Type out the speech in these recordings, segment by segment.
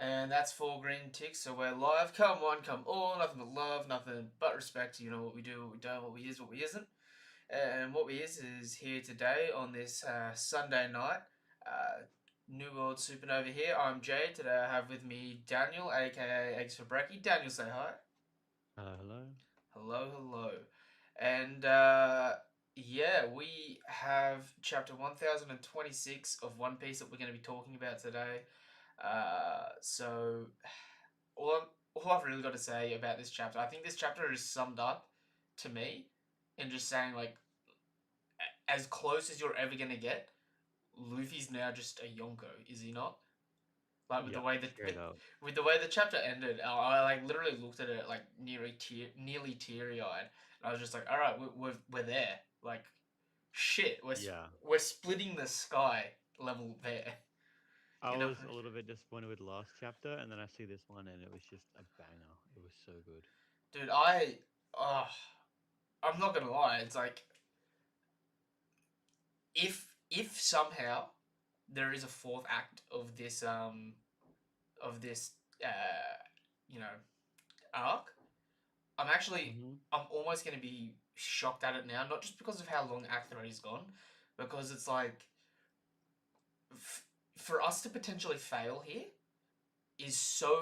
And that's four green ticks, so we're live. Come one, come all, nothing but love, nothing but respect. You know what we do, what we don't, what we is, what we isn't. And what we is here today on this Sunday night. Uh, New World Supernova here. I'm Jay. Today I have with me Daniel, aka Eggs for Brekkie. Daniel, say hi. Hello. Hello, hello. And yeah, we have chapter 1026 of One Piece that we're going to be talking about today. So all I've really got to say about this chapter, I think this chapter is summed up to me in just saying like as close as you're ever gonna get. Luffy's now just a Yonko, is he not? Like Yep, straight up. with the way the chapter ended, I like literally looked at it like nearly teary eyed, and I was just like, all right, we're there. Like shit, Yeah. we're splitting the sky level there. I You know, was a little bit disappointed with the last chapter, and then I see this one, and it was just a banger. It was so good. dude, uh, I'm not gonna lie. It's like if somehow there is a fourth act of this you know arc, I'm actually hmm I'm almost going to be shocked at it now, not just because of how long Act 3's gone, because it's like for us to potentially fail here is so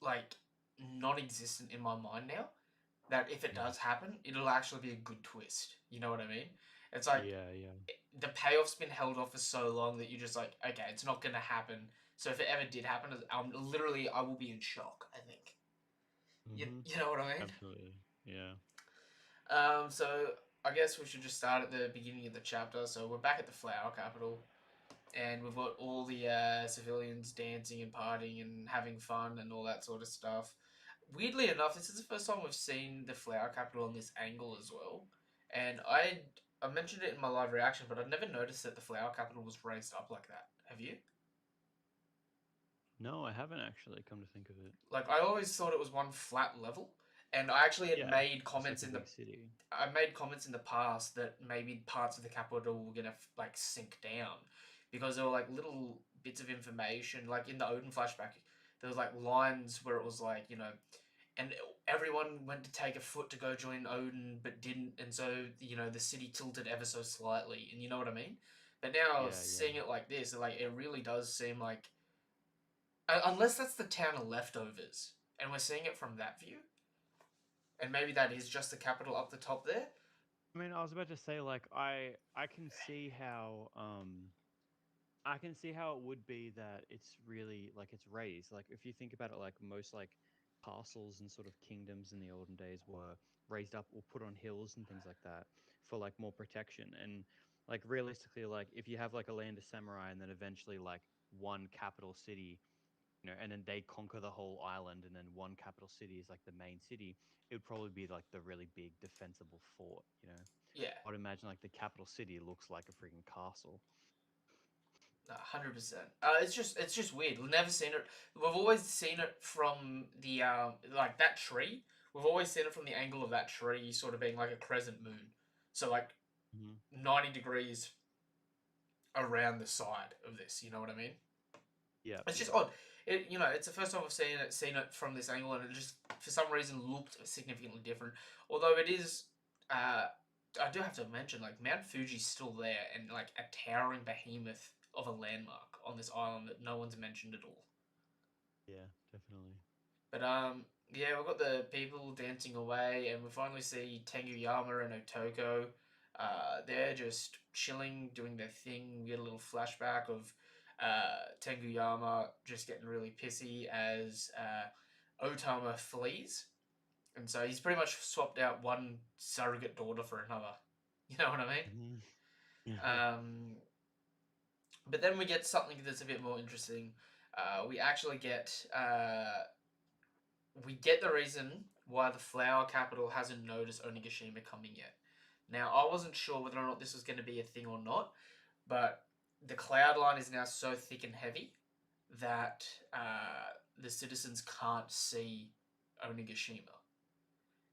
like non-existent in my mind now that if it hmm does happen, it'll actually be a good twist. You know what I mean? It's like Yeah, yeah. the payoff's been held off for so long that you're just like, okay, it's not gonna happen. So if it ever did happen, I will be in shock. I think. hmm You know what I mean? Absolutely. Yeah. So I guess we should just start at the beginning of the chapter. So we're back at the Flower Capital, and we've got all the civilians dancing and partying and having fun and all that sort of stuff. Weirdly enough, this is the first time we've seen the Flower Capital on this angle as well. And I mentioned it in my live reaction, but I'd never noticed that the Flower Capital was raised up like that. Have you? No, I haven't actually come to think of it. Like I always thought it was one flat level, and I actually had Yeah, made just like comments a in big the city. I made comments in the past that maybe parts of the capital were gonna like sink down because there were like little bits of information, like in the Odin flashback, there was like lines where it was like and everyone went to take a foot to go join Odin but didn't, and so the city tilted ever so slightly, and you know what I mean. But now Yeah, yeah. seeing it like this, like it really does seem like unless that's the town of leftovers, and we're seeing it from that view, and maybe that is just the capital up the top there. I mean, I was about to say, like, I can see how I can see how it would be that it's really like it's raised. Like if you think about it, like most like castles and sort of kingdoms in the olden days were raised up or put on hills and things like that for like more protection. And like realistically, like if you have like a land of samurai and then eventually like one capital city, and then they conquer the whole island and then one capital city is like the main city, it would probably be like the really big defensible fort. Yeah. I'd imagine like the capital city looks like a freaking castle. 100%. It's just weird. We've never seen it. We've always seen it from the like that tree. We've always seen it from the angle of that tree, sort of being like a crescent moon. So like hmm 90 degrees around the side of this. You know what I mean? Yeah, It's just yeah. odd. It's the first time I've seen it from this angle, and it just for some reason looked significantly different. Although it is, I do have to mention like Mount Fuji's still there, and like a towering behemoth of a landmark on this island that no one's mentioned at all. Yeah, definitely. But yeah, we've got the people dancing away, and we finally see Tenguyama and Otoko. They're just chilling, doing their thing. We get a little flashback of Tenguyama just getting really pissy as Otama flees, and so he's pretty much swapped out one surrogate daughter for another. You know what I mean? Mhm. Yeah. Um, but then we get something that's a bit more interesting. We actually get the reason why the flower capital hasn't noticed Onigashima coming yet. Now, I wasn't sure whether or not this was going to be a thing or not, but the cloud line is now so thick and heavy that the citizens can't see Onigashima.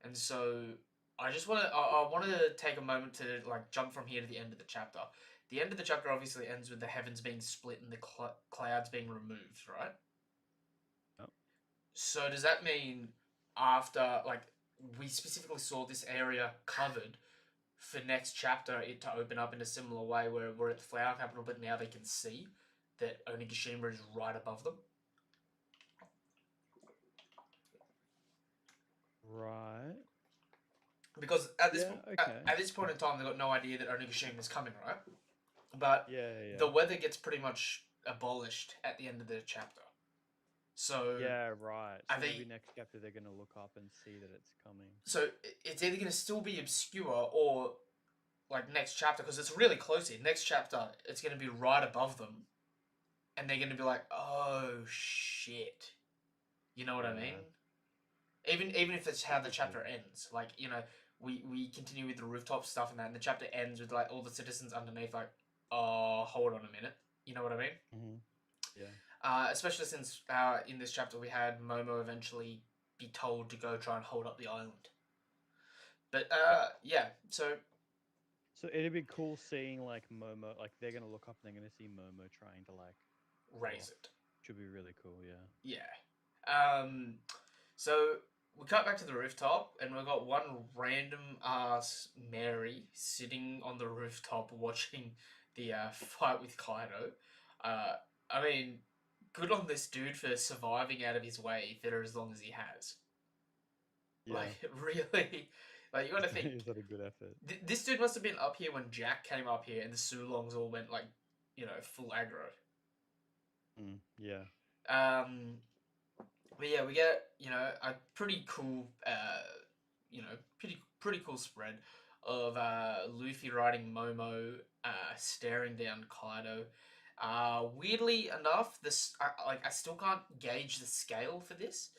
And so I want to take a moment to like jump from here to the end of the chapter. The end of the chapter obviously ends with the heavens being split and the clouds being removed, right? So does that mean after, like, we specifically saw this area covered for next chapter it to open up in a similar way where we're at the flower capital, but now they can see that Onigashima is right above them? Right. Because at this Yeah. Okay. at this point in time, they've got no idea that Onigashima is coming, right? But Yeah. Yeah. the weather gets pretty much abolished at the end of the chapter. So Yeah. Right. are So maybe they? next chapter they're gonna look up and see that it's coming. So it's either going to still be obscure or like next chapter because it's really close here. Next chapter, it's going to be right above them, and they're going to be like, "Oh shit," you know what I mean? Yeah. Even if it's how Could the be chapter cool. ends, like we continue with the rooftop stuff and that, and the chapter ends with like all the citizens underneath, like, "Oh, hold on a minute," you know what I mean? Mhm. Yeah. Especially since in this chapter we had Momo eventually be told to go try and hold up the island. But yeah, so So it'd be cool seeing like Momo, like they're gonna look up and they're gonna see Momo trying to like pull it raise off. it. Should be really cool. Yeah. Yeah. So we cut back to the rooftop, and we got one random ass Mary sitting on the rooftop watching the fight with Kaido. Uh, I mean, good on this dude for surviving out of his way for as long as he has. Yeah. Like, really, like you got to think Is that a good effort? this dude must have been up here when Jack came up here, and the Sulongs all went like, full aggro. Yeah. Um, But yeah, we get a pretty cool pretty cool spread of Luffy riding Momo, staring down Kaido. Weirdly enough, this I still can't gauge the scale for this,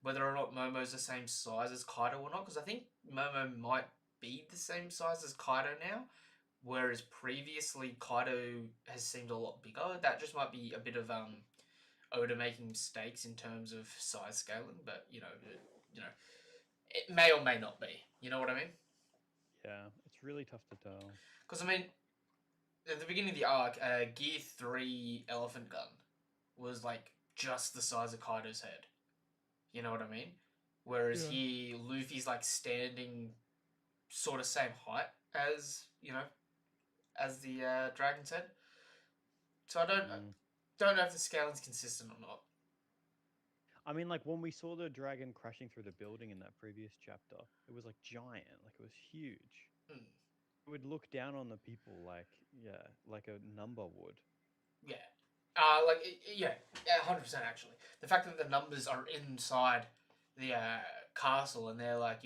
whether or not Momo's the same size as Kaido or not, because I think Momo might be the same size as Kaido now, whereas previously Kaido has seemed a lot bigger. That just might be a bit of Oda making mistakes in terms of size scaling, but it may or may not be. You know what I mean? Yeah. It's really tough to tell. Because I mean, at the beginning of the arc, Gear 3 Elephant Gun was like just the size of Kaido's head. You know what I mean? Whereas Yeah. here, Luffy's like standing sort of same height as as the dragon's head. So Mm. don't know if the scaling's consistent or not. I mean, like when we saw the dragon crashing through the building in that previous chapter, it was like giant, like it was huge. Mm, It would look down on the people like, yeah, like a number would. yeah. Yeah, 100% actually. The fact that the numbers are inside the castle and they're like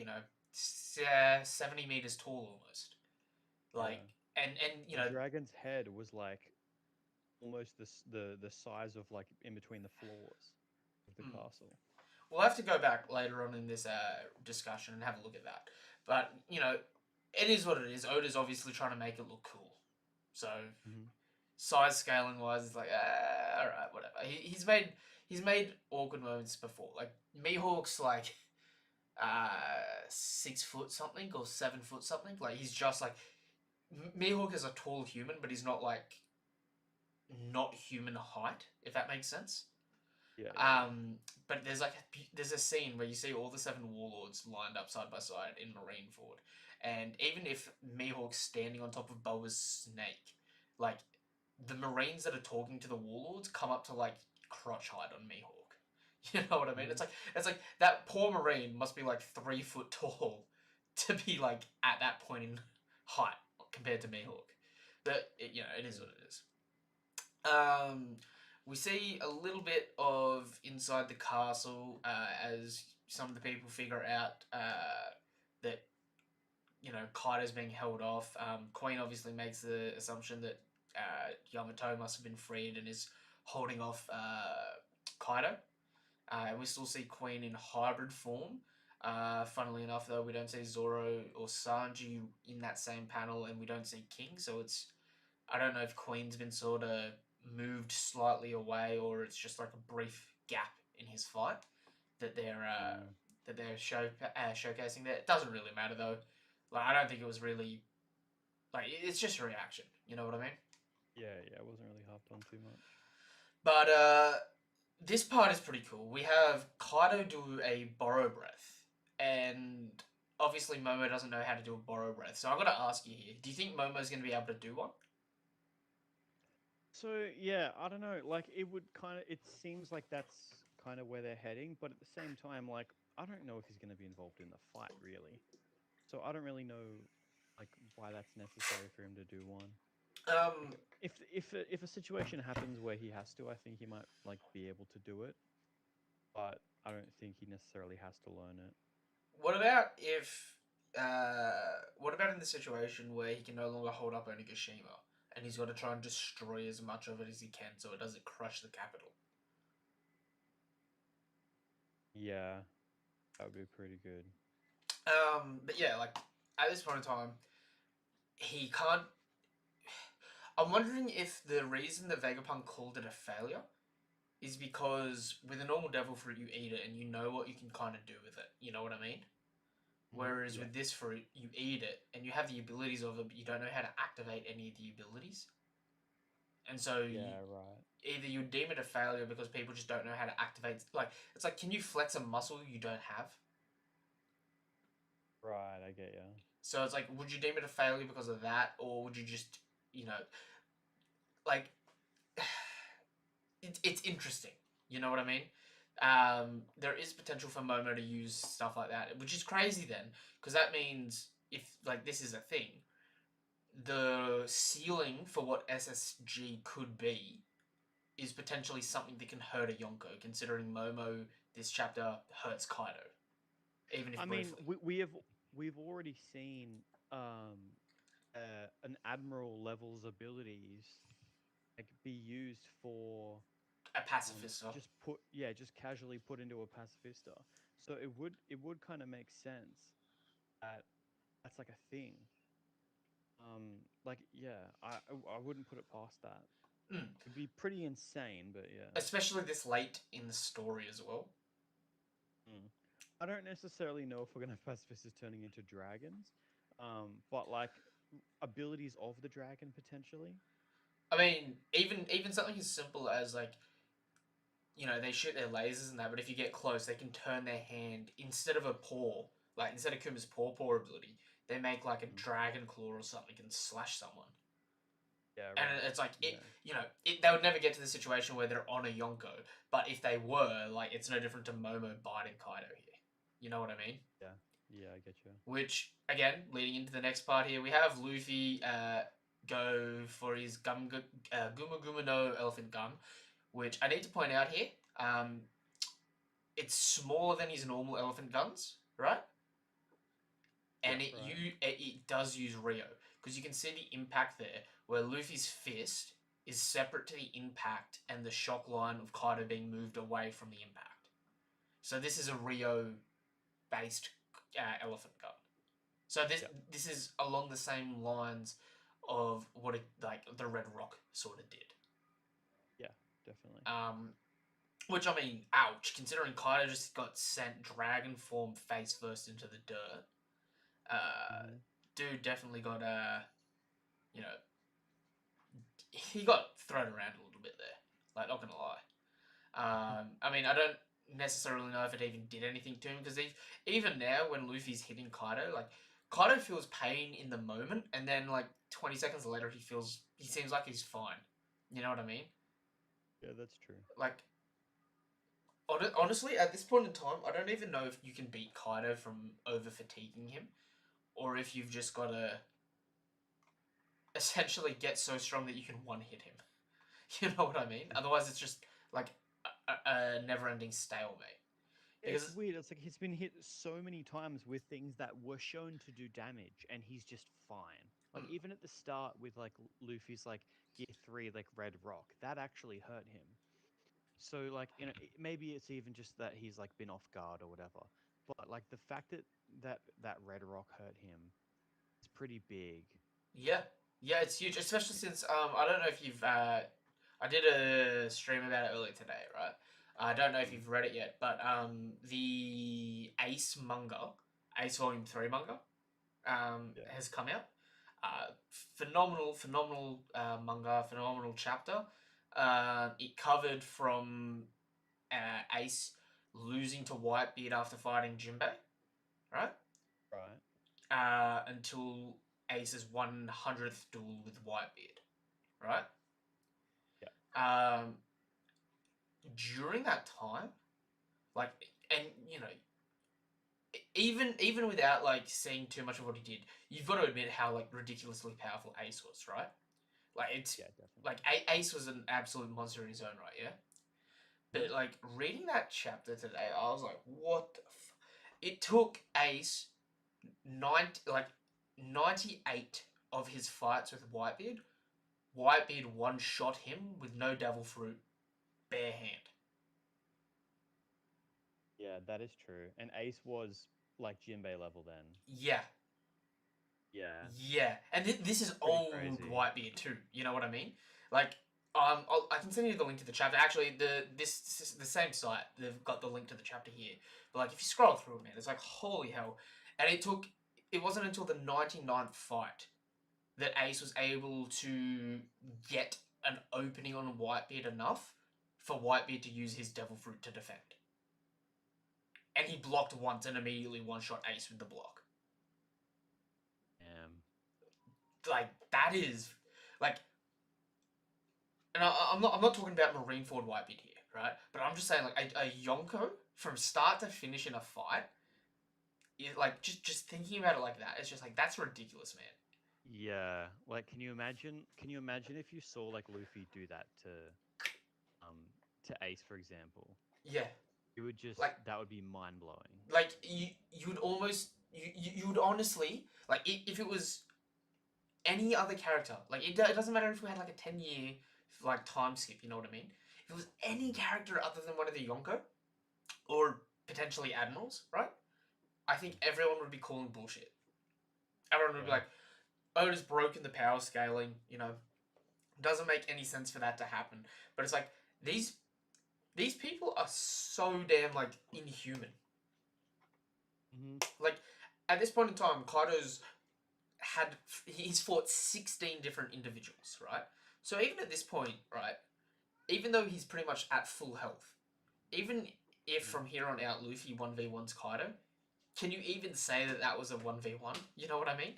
70 meters tall almost, like Yeah. and The dragon's head was like almost the size of like in between the floors of the mm, castle. we'll have to go back later on in this discussion and have a look at that. But it is what it is. Oda's obviously trying to make it look cool, so Hmm. size scaling wise, it's like all right, whatever. He's made awkward moments before, like Mihawk's like 6 foot something or 7 foot something. Like he's just like Mihawk is a tall human, but he's not like not human height, if that makes sense. Yeah, yeah, yeah. Um, but there's a scene where you see all the seven warlords lined up side by side in Marineford, and even if Mihawk's standing on top of Boa's snake, like the Marines that are talking to the warlords come up to like crotch height on Mihawk. You know what I mean? Hmm. It's like that poor Marine must be like 3 foot tall to be like at that point in height compared to Mihawk. But it is Yeah. what it is. Um, we see a little bit of inside the castle as some of the people figure out that Kaido's being held off. Queen obviously makes the assumption that Yamato must have been freed and is holding off Kaido. And we still see Queen in hybrid form. Funnily enough, though, we don't see Zoro or Sanji in that same panel, and we don't see King. So I don't know if Queen's been sort of moved slightly away, or it's just like a brief gap in his fight that Mm. they're showcasing there. It doesn't really matter though. Like I don't think it was really like it's just a reaction. You know what I mean? Yeah, yeah. I wasn't really hopped on too much. But this part is pretty cool. We have Kaido do a borrow breath, and obviously Momo doesn't know how to do a borrow breath. So I'm gonna ask you here: do you think Momo's gonna be able to do one? So yeah, I don't know. Like it would kind of. It seems like that's kind of where they're heading, but at the same time, like I don't know if he's going to be involved in the fight really. So I don't really know, like why that's necessary for him to do one. Um, Like if a situation happens where he has to, I think he might like be able to do it, but I don't think he necessarily has to learn it. what about if? What about in the situation where he can no longer hold up Onigashima, and he's got to try and destroy as much of it as he can, so it doesn't crush the capital? Yeah, that would be pretty good. But yeah, like at this point in time, he can't. I'm wondering if the reason that Vegapunk called it a failure is because with a normal devil fruit you eat it and you know what you can kind of do with it. You know what I mean? Whereas Yeah. with this fruit, you eat it and you have the abilities of it, but you don't know how to activate any of the abilities. And so Yeah. Right. either you deem it a failure because people just don't know how to activate. Like it's like, can you flex a muscle you don't have? Right. I get you. So it's like, would you deem it a failure because of that, or would you just, you know, like it's interesting. You know what I mean? There is potential for Momo to use stuff like that, which is crazy then, because that means if like this is a thing, the ceiling for what SSG could be is potentially something that can hurt a Yonko, considering Momo this chapter hurts Kaido, even I if mean, briefly. we've already seen an admiral level's abilities like be used for A pacifista. just casually put into a pacifista. So it would kind of make sense that that's like a thing. Like yeah, I wouldn't put it past that. Mm. It'd be pretty insane, but yeah. Especially this late in the story as well. Mm. I don't necessarily know if we're gonna have pacifistas turning into dragons, but like abilities of the dragon potentially. I mean, even something as simple as like, they shoot their lasers and that, but if you get close, they can turn their hand instead of a paw, like instead of Kuma's paw ability, they make like a Mm. dragon claw or something and slash someone. Yeah, And right. it's like Yeah, they would never get to the situation where they're on a Yonko, but if they were, like, it's no different to Momo biting Kaido here. You know what I mean? yeah, yeah. I get you. Which again, leading into the next part here, we have Luffy go for his Guma Guma no Elephant Gun, which I need to point out here. It's smaller than his normal elephant guns, right? Yeah, And right. it does use Rio, because you can see the impact there, where Luffy's fist is separate to the impact and the shock line of Kaido being moved away from the impact. So this is a Rio based elephant gun. So this Yeah, this is along the same lines of what like the Red Rock sort of did. yeah, definitely. Um, which I mean, ouch! Considering Kaido just got sent dragon form face first into the dirt, uh, Hmm. dude definitely got you know, he got thrown around a little bit there. Like, not gonna lie. I mean, I don't necessarily know if it even did anything to him, because even now when Luffy's hitting Kaido, like Kaido feels pain in the moment, and then like 20 seconds later he seems like he's fine. You know what I mean? Yeah, that's true. Like, honestly, at this point in time, I don't even know if you can beat Kaido from over fatiguing him, or if you've just got to essentially get so strong that you can one hit him. You know what I mean? Otherwise, it's just like a never-ending stalemate. Yeah, it's Because weird. It's like he's been hit so many times with things that were shown to do damage, and he's just fine. Like mm, even at the start with like Luffy's like Gear 3, like Red Rock, that actually hurt him. So like maybe it's even just that he's like been off guard or whatever. But like the fact that Red Rock hurt him is pretty big. yeah, yeah, it's huge, especially since I don't know if you've I did a stream about it earlier today, right? I don't know if Mm. you've read it yet, but the Ace manga, Ace Volume 3 manga, Yeah. has come out. Phenomenal manga, phenomenal chapter. It covered from Ace losing to Whitebeard after fighting Jinbei, right? Right. Until Ace's 100th duel with Whitebeard, right? Yeah. During that time, like, and you know, even without like seeing too much of what he did, you've got to admit how like ridiculously powerful Ace was, right? Like it's Yeah, definitely. like Ace was an absolute monster in his own right, yeah. But Mhm. like reading that chapter today, I was like, what the it took Ace 98 of his fights with Whitebeard. Whitebeard one shot him with no devil fruit, bare hand. Yeah, that is true. And Ace was like Jinbei level then. Yeah, Yeah. yeah, and this is Pretty old crazy. Whitebeard too. You know what I mean? Like, I can send you the link to the chapter. Actually, the same site they've got the link to the chapter here. But like, if you scroll through it, man, it's like holy hell. And it wasn't until the 99th fight that Ace was able to get an opening on Whitebeard enough for Whitebeard to use his Devil Fruit to defend. And he blocked once and immediately one shot Ace with the block. Like that is like, and I'm not talking about Marineford Whitebeard here, right? But I'm just saying like a Yonko from start to finish in a fight, like just thinking about it like that, it's just like that's ridiculous, man. Yeah. Like can you imagine if you saw like Luffy do that um to Ace, for example? Yeah, It would just like that would be mind blowing. you would almost you would honestly like if it was any other character, like it doesn't matter if we had like a 10 year like time skip, you know what I mean? If it was any character other than one of the Yonko or potentially admirals, right? I think everyone would be calling bullshit. Everyone would be Yeah. like, Oda's broken the power scaling, you know, doesn't make any sense for that to happen. But it's like these these people are so damn like inhuman. Hmm. Like at this point in time, Kaido's had he's fought 16 different individuals, right? So even at this point, right, even though he's pretty much at full health, even if from here on out Luffy 1v1's Kaido, can you even say that that was a 1v1? You know what I mean?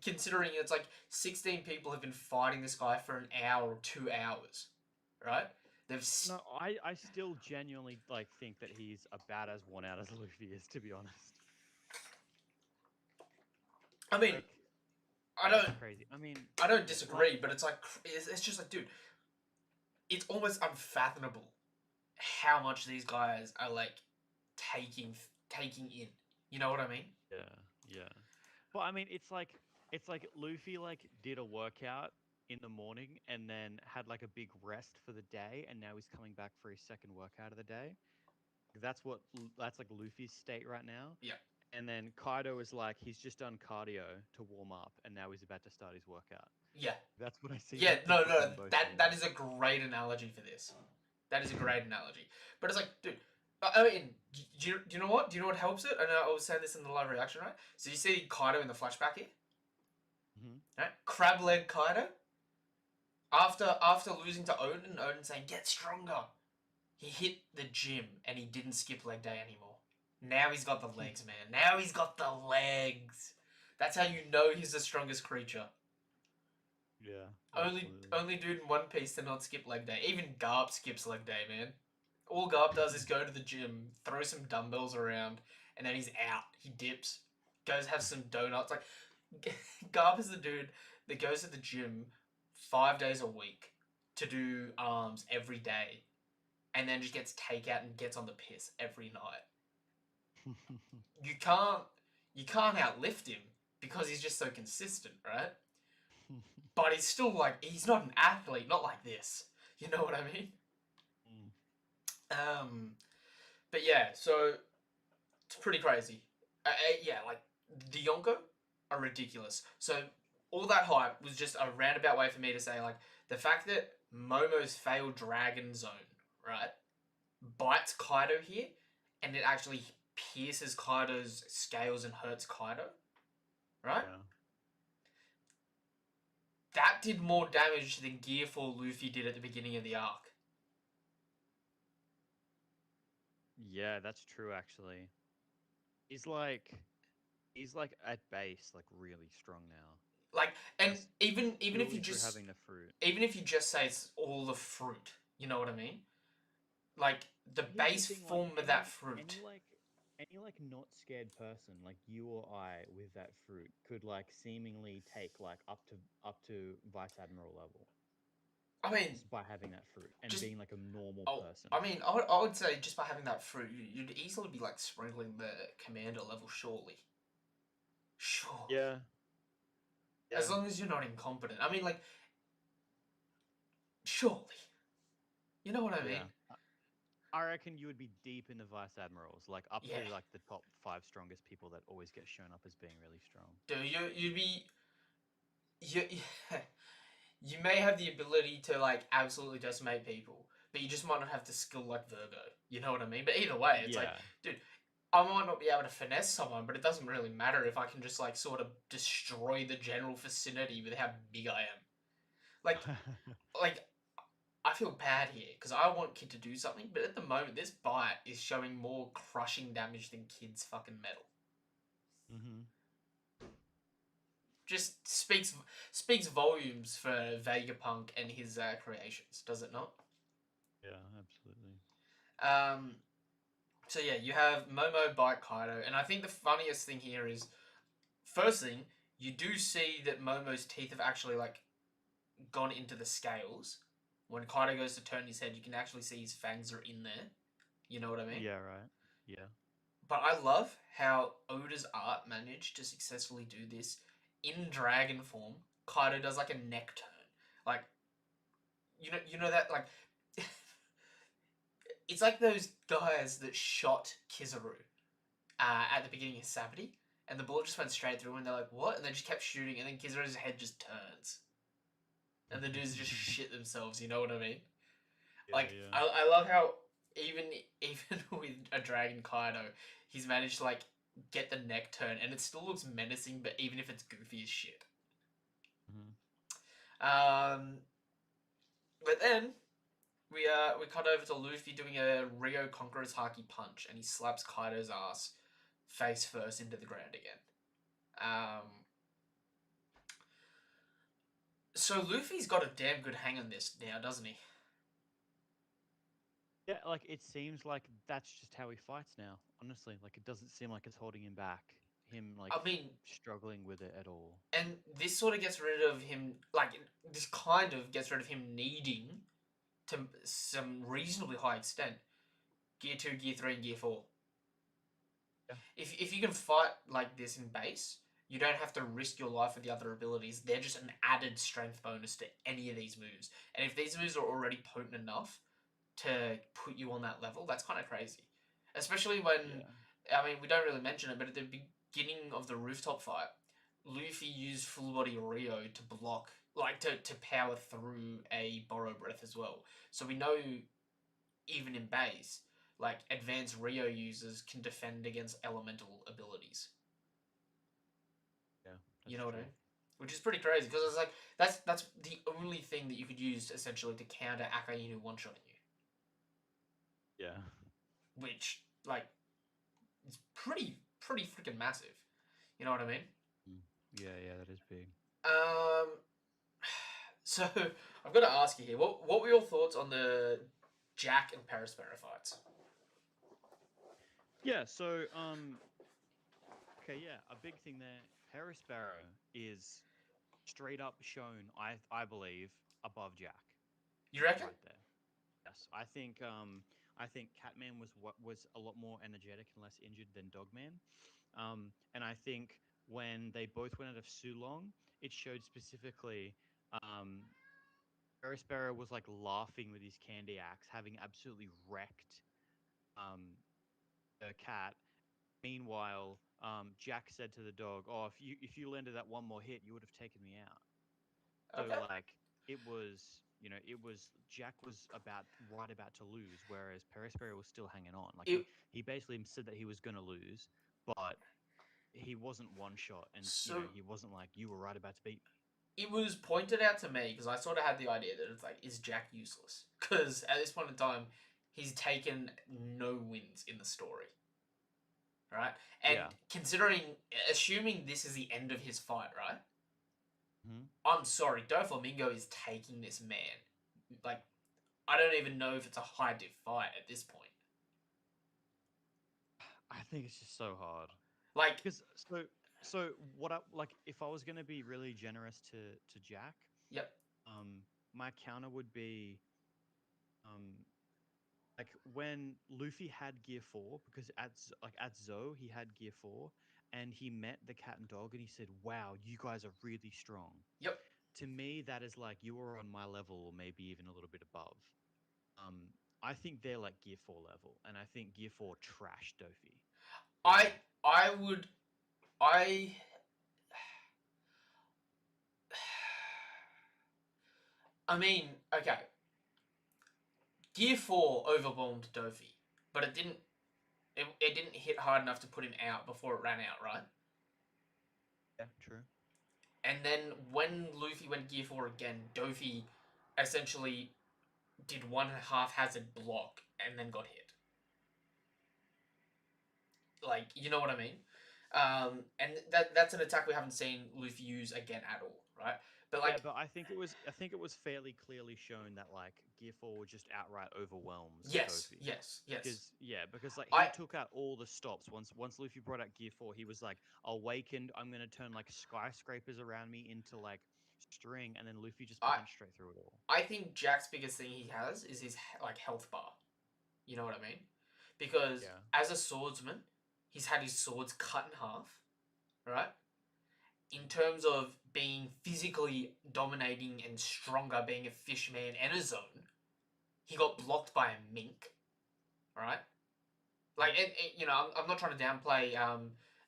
Considering it's like 16 people have been fighting this guy for an hour or 2 hours, right? They've. No, I still genuinely like think that he's about as worn out as Luffy is, to be honest. I mean, Like I that's don't. crazy. I mean, I don't yeah, like disagree, but it's like it's just like, dude, it's almost unfathomable how much these guys are like taking taking in. You know what I mean? yeah, yeah. But I mean, it's like Luffy like did a workout in the morning and then had like a big rest for the day, and now he's coming back for his second workout of the day. That's like Luffy's state right now. Yeah. And then Kaido is like he's just done cardio to warm up, and now he's about to start his workout. Yeah. That's what I see Yeah. the No. put No. them both That being. is a great analogy for this. That is a great analogy. But it's like, dude. I mean, do you know what? Do you know what helps it? And I was saying this in the live reaction, right? So you see Kaido in the flashback here, Hmm. right? Crab leg Kaido. After losing to Odin, Odin saying get stronger. He hit the gym and he didn't skip leg day anymore. Now he's got the legs, man. Now he's got the legs. That's how you know he's the strongest creature. Yeah, Only absolutely. only dude in One Piece to not skip leg day. Even Garp skips leg day, man. All Garp does is go to the gym, throw some dumbbells around, and then he's out. He dips, goes have some donuts. Like Garp is the dude that goes to the gym 5 days a week to do arms every day, and then just gets takeout and gets on the piss every night. You can't you can't outlift him because he's just so consistent, right? But he's still like he's not an athlete, not like this. You know what I mean? Mm. Um, but yeah, so it's pretty crazy. Yeah, like the Yonko are ridiculous. So all that hype was just a roundabout way for me to say like the fact that Momo's failed Dragon Zone, right, bites Kaido here, and it actually pierces Kaido's scales and hurts Kaido, right? Yeah. That did more damage than Gear 4 Luffy did at the beginning of the arc. Yeah, that's true. Actually, he's like he's like at base like really strong now, Like, and just even if you purely through just having the fruit. even if you just say it's all the fruit, you know what I mean? Like the But here's the base thing: like form of that fruit. any like not scared person, like you or I, with that fruit, could like seemingly take like up to vice admiral level I mean, just by having that fruit and just being like a normal oh, person. I mean, I would say just by having that fruit, you'd easily be like sprinkling the commander level. Surely, surely, Yeah, as yeah, long as you're not incompetent. I mean, like, surely, you know what I yeah. mean? I reckon you would be deep in the vice admirals, like up Yeah. to like the top five strongest people that always get shown up as being really strong. Do you'd be you you may have the ability to like absolutely decimate people, but you just might not have the skill like Virgo. You know what I mean? But either way, it's like, Yeah. dude, I might not be able to finesse someone, but it doesn't really matter if I can just like sort of destroy the general vicinity with how big I am. Like, like I feel bad here because I want Kid to do something, but at the moment, this bite is showing more crushing damage than Kid's fucking metal. hmm Just speaks volumes for Vegapunk and his creations, does it not? Yeah, absolutely. Um, so yeah, you have Momo bite Kaido, and I think the funniest thing here is, first thing, you do see that Momo's teeth have actually like gone into the scales. When Kaido goes to turn his head, you can actually see his fangs are in there. You know what I mean? Yeah, right. Yeah. But I love how Oda's art managed to successfully do this in dragon form. Kaido does like a neck turn, like you know that like it's like those guys that shot Kizaru at the beginning of Sabaody, and the bullet just went straight through, and they're like, "What?" And they just kept shooting, and then Kizaru's head just turns, and the dudes just shit themselves. You know what I mean? Yeah, Like, yeah. I love how even with a Dragon Kaido, he's managed to like get the neck turn, and it still looks menacing, but even if it's goofy as shit. hmm Um, but then we cut over to Luffy doing a Rio Conqueror's Haki punch, and he slaps Kaido's ass face first into the ground again. Um, so Luffy's got a damn good hang on this now, doesn't he? Yeah, like it seems like that's just how he fights now. Honestly, like it doesn't seem like it's holding him back. Him like I mean, struggling with it at all. and this sort of gets rid of him. Like this kind of gets rid of him needing to some reasonably high extent Gear 2, Gear 3, and Gear 4. Yeah. If you can fight like this in base, you don't have to risk your life with the other abilities. They're just an added strength bonus to any of these moves. And if these moves are already potent enough to put you on that level, that's kind of crazy. Especially when, Yeah. I mean, we don't really mention it, but at the beginning of the rooftop fight, Luffy used full body Rio to block, like to power through a borrow breath as well. So we know even in base, like advanced Rio users can defend against elemental abilities. Yeah, You that's know what I true. mean? Which is pretty crazy because it's like that's the only thing that you could use essentially to counter Akainu one shotting you, Yeah. which like is pretty freaking massive. You know what I mean? Mm. Yeah, yeah, that is big. Um, so I've got to ask you here, what were your thoughts on the Jack and Perispera fights? Yeah, so okay, yeah, a big thing there. Paris Sparrow is straight up shown, I believe, above Jack. You reckon? Right there. Yes, I think Catman was what was a lot more energetic and less injured than Dogman. And I think when they both went out of Sulong, it showed specifically um Ferris Sparrow was like laughing with his candy axe, having absolutely wrecked um the cat. Meanwhile, Jack said to the dog, "Oh, if you landed that one more hit, you would have taken me out." So Okay. like it was, it was Jack was right about to lose, whereas Perisperry was still hanging on. Like It he basically said that he was going to lose, but he wasn't one shot, and so he wasn't like you were right about to beat me. it was pointed out to me because I sort of had the idea that it's like, is Jack useless? Because at this point in time, he's taken no wins in the story, right? And Yeah. assuming this is the end of his fight, right? Hmm. I'm sorry, Doflamingo is taking this man. Like, I don't even know if it's a high diff fight at this point. I think it's just so hard. Like, Because so what I like if I was gonna be really generous to Jack, yep, um, my counter would be um like when Luffy had Gear 4, because at Zoe he had Gear 4, and he met the cat and dog and he said, "Wow, you guys are really strong." yep. To me, that is like you are on my level or maybe even a little bit above. Um, I think they're like Gear 4 level, and I think Gear 4 trashed Dofi. I So I would I I mean, okay. Gear 4 overwhelmed Dofi, but it didn't hit hard enough to put him out before it ran out, right? yeah, true. And then when Luffy went Gear 4 again, Dofi essentially did one haphazard block and then got hit. Like, you know what I mean? And that's an attack we haven't seen Luffy use again at all, right? But Yeah, like, but I think it was fairly clearly shown that like Gear 4 just outright overwhelms yes, Dofi. yes, yes. Because like he I took out all the stops once Luffy brought out Gear 4, he was like, "Awakened, I'm gonna turn like skyscrapers around me into like string," and then Luffy just I punched straight through it all. I think Jack's biggest thing he has is his like health bar. You know what I mean? Because Yeah. as a swordsman, he's had his swords cut in half, right? In terms of being physically dominating and stronger, being a fishman and a zone, he got blocked by a mink, right? Like, I'm not trying to downplay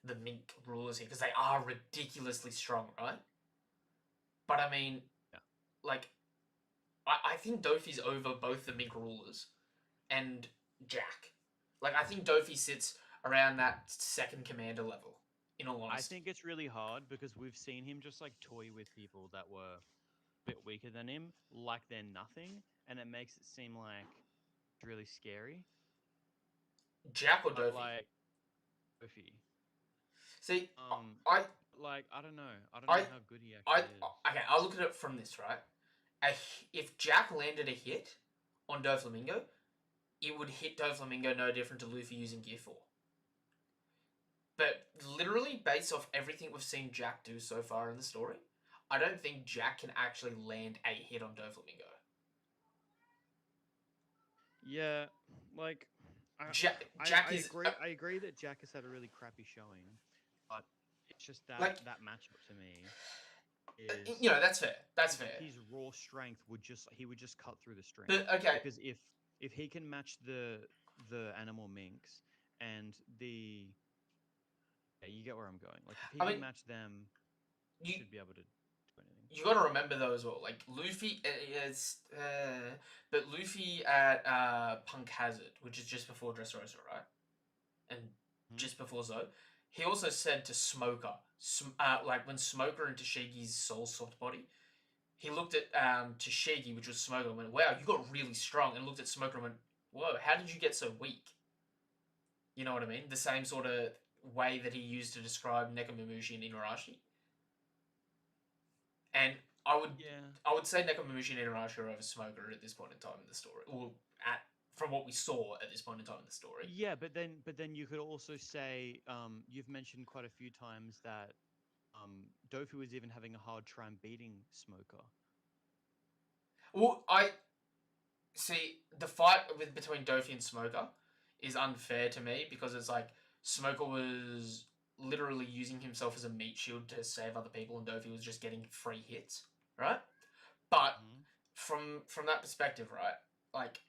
the mink rulers here because they are ridiculously strong, right? But I mean, Yeah. like, I think Dofi's over both the mink rulers and Jack. Like, I think Dofi sits around that second commander level, in all I honesty. think it's really hard because we've seen him just like toy with people that were a bit weaker than him, like they're nothing, and it makes it seem like it's really scary. Jack or But Dofi? like Luffy, See, um, I, like I don't know, I, how good he I, actually is. okay, I'll look at it from this, right? If Jack landed a hit on Doflamingo, it would hit Doflamingo no different to Luffy using Gear 4. But literally, based off everything we've seen Jack do so far in the story, I don't think Jack can actually land a hit on Doflamingo. Yeah, like I, Jack I is agree. I agree that Jack has had a really crappy showing, but it's just that like, that matchup to me is that's fair. That's fair. his raw strength would just he would just cut through the string But okay, because if he can match the animal minks and the yeah, you get where I'm going. Like if he I can mean, match them, he you should be able to do anything. you got to remember though as well. Like Luffy is, but Luffy at Punk Hazard, which is just before Dressrosa, right? And Hmm? just before Zo, he also said to Smoker, like when Smoker and Tashigi's soul swapped body, he looked at Tashigi, which was Smoker, and went, "Wow, you got really strong." And looked at Smoker and went, "Whoa, how did you get so weak?" You know what I mean? The same sort of way that he used to describe Nekomamushi and Inarashi. And I would Yeah. I would say Nekomamushi and Inarashi are over Smoker at this point in time in the story. Or at from what we saw at this point in time in the story. Yeah, but then you could also say you've mentioned quite a few times that Dofu was even having a hard time beating Smoker. Well, I see the fight between Dofi and Smoker is unfair to me because it's like Smoker was literally using himself as a meat shield to save other people, and Dofi was just getting free hits, right? But Hmm. from that perspective, right? Like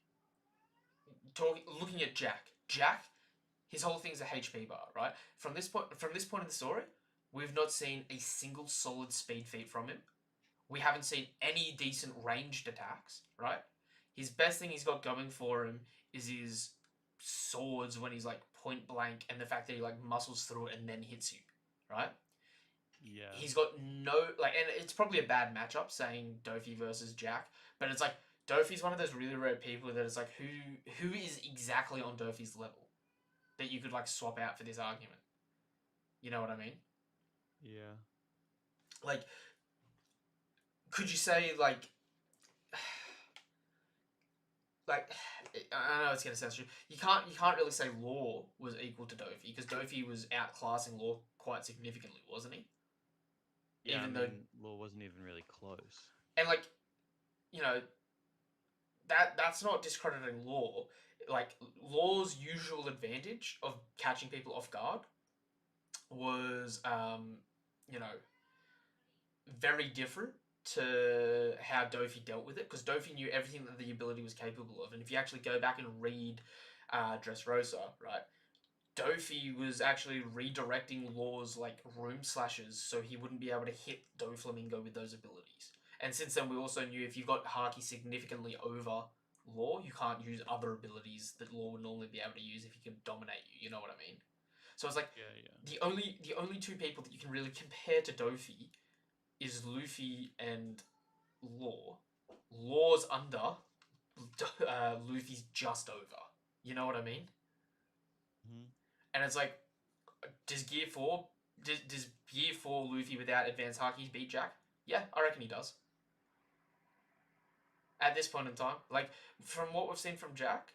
looking at Jack, his whole thing's a HP bar, right? From this point in the story, we've not seen a single solid speed feat from him. We haven't seen any decent ranged attacks, right? His best thing he's got going for him is his swords when he's like point blank, and the fact that he like muscles through it and then hits you, right? Yeah. He's got no like, and it's probably a bad matchup saying Dofi versus Jack, but it's like Dofi's one of those really rare people that is like who is exactly on Dofi's level that you could like swap out for this argument. You know what I mean? Yeah. Like, could you say like I know it's gonna sound stupid. You can't really say Law was equal to Dofi because Dofi was outclassing Law quite significantly, wasn't he? Yeah, I Even though mean, Law wasn't even really close. and like you know that's not discrediting Law. Like Law's usual advantage of catching people off guard was you know very different to how Dofi dealt with it because Dofi knew everything that the ability was capable of, and if you actually go back and read Dressrosa, right, Dofi was actually redirecting Law's like room slashes so he wouldn't be able to hit Doflamingo with those abilities. And since then, we also knew if you've got Haki significantly over Law, you can't use other abilities that Law would normally be able to use if he can dominate you. You know what I mean? So it's like Yeah, yeah. the only two people that you can really compare to Dofi is Luffy and Law. Law's under, Luffy's just over. You know what I mean? Hmm. And it's like, does Gear 4, does Gear 4 Luffy without advanced Haki beat Jack? Yeah, I reckon he does. At this point in time. Like, from what we've seen from Jack,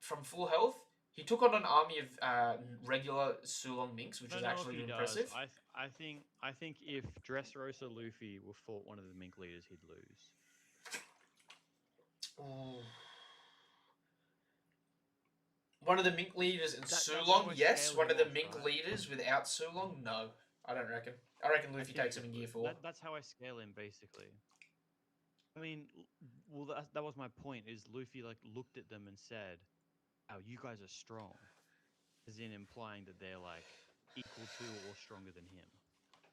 from full health, he took on an army of regular Sulong Minks, I which is don't know if actually he does. impressive. I think if Dressrosa Luffy were fought one of the Mink leaders, he'd lose. Ooh. One of the Mink leaders in That's how Sulong, I yes. scale One him of the off, Mink right? leaders without Sulong, no. I don't reckon. I reckon I Luffy think takes it him in Gear would. 4. That's how I scale him basically. I mean, well, that was my point. Is Luffy like looked at them and said, "Oh, you guys are strong," as in implying that they're like equal to or stronger than him.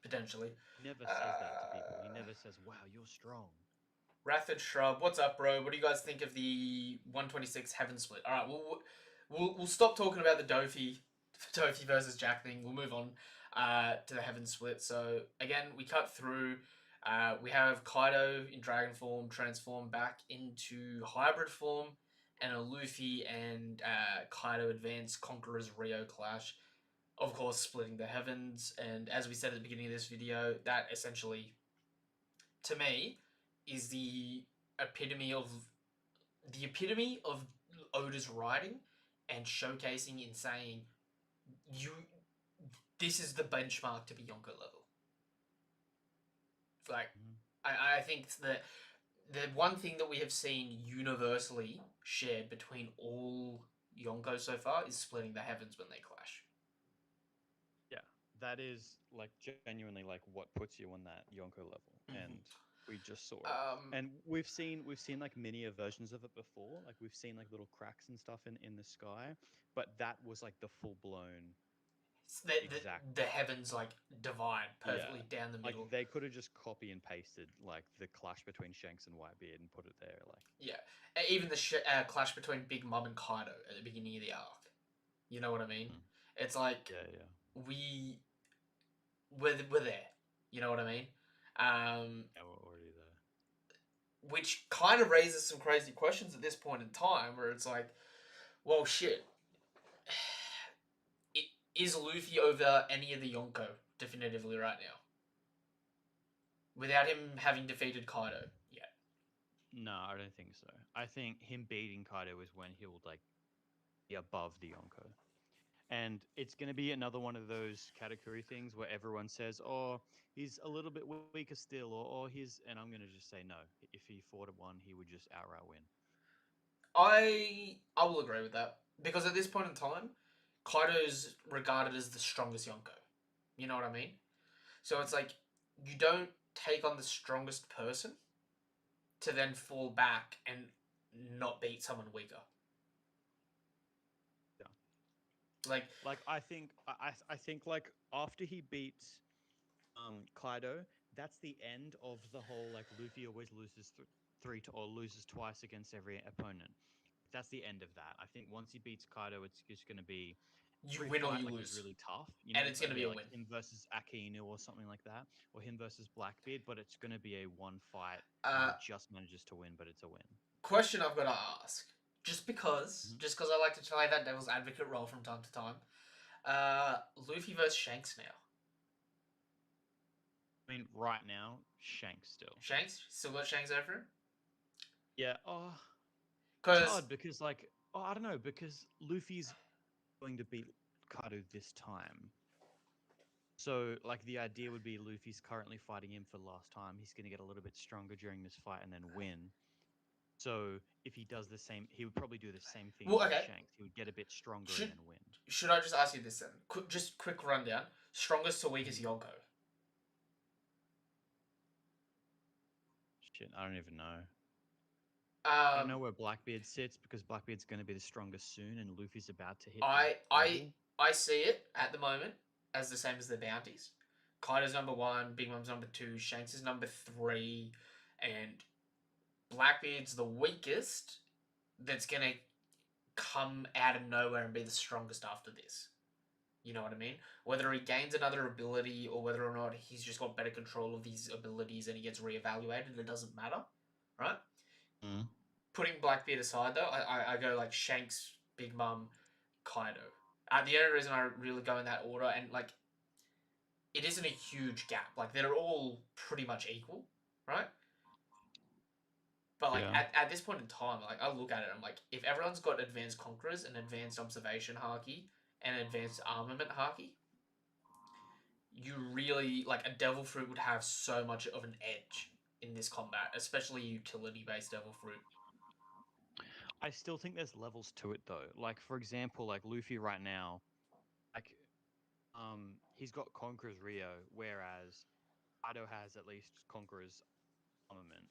Potentially. He never says that to people. He Uh, never says, "Wow, you're strong." Rathid Shrub, what's up, bro? What do you guys think of the 126 Heaven Split? All right, we'll stop talking about the Dofi versus Jack thing. We'll move on to the Heaven Split. So again, we cut through. We have Kaido in dragon form transform back into hybrid form, and a Luffy and Kaido advance Conqueror's Rio clash. Of course, splitting the heavens, and as we said at the beginning of this video, that essentially to me is the epitome of Oda's writing and showcasing in saying you this is the benchmark to be Yonko level. Like Mhm. I think that the one thing that we have seen universally shared between all Yonko so far is splitting the heavens when they clash. Yeah, that is like genuinely like what puts you on that Yonko level, and Mm-hmm. we just saw it. Um, And we've seen like minier versions of it before. Like we've seen like little cracks and stuff in the sky, but that was like the full blown the, exact. the heavens like divide Yeah, perfectly down the like middle. they could have just copy and pasted like the clash between Shanks and Whitebeard and put it there. Like, Yeah, even the clash between Big Mom and Kaido at the beginning of the arc. You know what I mean? mm, It's like yeah, yeah, we we're there. You know what I mean? yeah, we're already there. Which kind of raises some crazy questions at this point in time, where it's like, well, shit. Is Luffy over any of the Yonko definitively right now, without him having defeated Kaido yet? No, I don't think so. I think him beating Kaido is when he'll like be above the Yonko. And it's going to be another one of those category things where everyone says, "Oh, he's a little bit weaker still," or "Oh, he's," and I'm going to just say no. If he fought at one, he would just outright win. I will agree with that because at this point in time, Kaido's regarded as the strongest Yonko. You know what I mean? So it's like you don't take on the strongest person to then fall back and not beat someone weaker. Yeah. Like, Like I think like after he beats Kaido, that's the end of the whole like Luffy always loses three to or loses twice against every opponent. That's the end of that. I think once he beats Kaido, it's just going to be You every win or fight you like is lose, really tough. You and know, it's gonna be yeah, a like win. him versus Akainu or something like that, or him versus Blackbeard. But it's gonna be a one fight, and Uh, he just manages to win, but it's a win. Question I've got to ask, Mhm. just because I like to play that devil's advocate role from time to time. Luffy versus Shanks now. I mean, right now, Shanks still. Shanks still got Shanks over him Yeah. Oh, it's because hard because I don't know, because Luffy's going to beat Kaido this time. So like the idea would be Luffy's currently fighting him for the last time. He's going to get a little bit stronger during this fight and then win. So if he does the same, he would probably do the same thing well, against okay. Shanks. He would get a bit stronger and Should then win. should I just ask you this then? Just quick rundown. Strongest to weakest Mhm. Yonko. Shit, I don't even know. I don't Um, know where Blackbeard sits because Blackbeard's going to be the strongest soon, and Luffy's about to hit that I I level. I see it at the moment as the same as the bounties. Kaido's number one, Big Mom's number two, Shanks is number three, and Blackbeard's the weakest. That's gonna come out of nowhere and be the strongest after this. You know what I mean? Whether he gains another ability or whether or not he's just got better control of his abilities and he gets reevaluated, it doesn't matter, right? Mm. Putting Blackbeard aside though, I go like Shanks, Big Mum, Kaido. The only reason I really go in that order, and like it isn't a huge gap. Like they're all pretty much equal, right? But like Yeah. at this point in time, like I look at it, I'm like, if everyone's got advanced conquerors and advanced observation haki and advanced armament haki, you really like a devil fruit would have so much of an edge in this combat, especially utility based devil fruit. I still think there's levels to it though. Like for example, like Luffy right now, like he's got Conqueror's Rio, whereas Kaido has at least Conqueror's armament.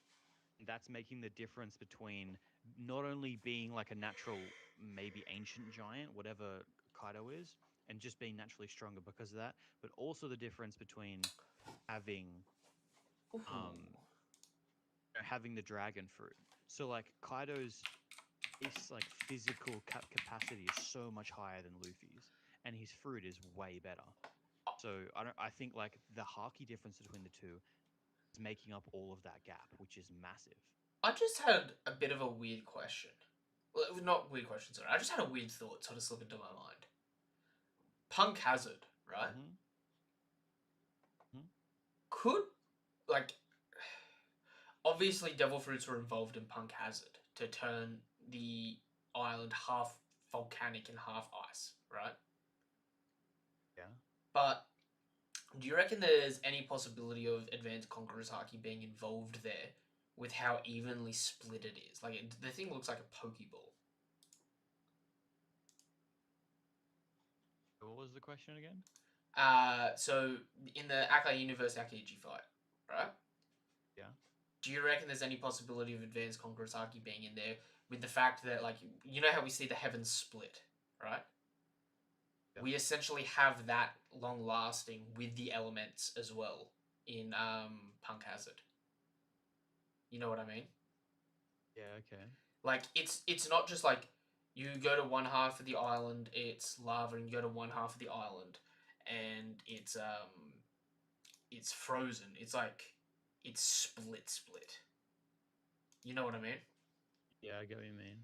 And that's making the difference between not only being like a natural, maybe ancient giant, whatever Kaido is, and just being naturally stronger because of that, but also the difference between having Ooh. um having the dragon fruit. So like Kaido's base like physical capacity is so much higher than Luffy's, and his fruit is way better. So I think like the haki difference between the two is making up all of that gap, which is massive. I just had a bit of a weird question. Well, not weird question, sorry. I just had a weird thought sort of slip into my mind. Punk Hazard, right? Hmm. Hmm. Could like obviously devil fruits were involved in Punk Hazard to turn the island half volcanic and half ice, right? Yeah. But do you reckon there's any possibility of Advanced Conqueror's Haki being involved there with how evenly split it is? Like, the thing looks like a Pokeball. What was the question again? So in the Aka Universe Akeiji fight, right? Yeah. Do you reckon there's any possibility of Advanced Conqueror's Haki being in there with the fact that, like, you know how we see the heavens split, right? Yeah. We essentially have that long lasting with the elements as well in Punk Hazard. You know what I mean? Yeah. Okay. Like it's not just like you go to one half of the island, it's lava, and you go to one half of the island, and it's frozen. It's like it's split. You know what I mean? Yeah, I get what you mean.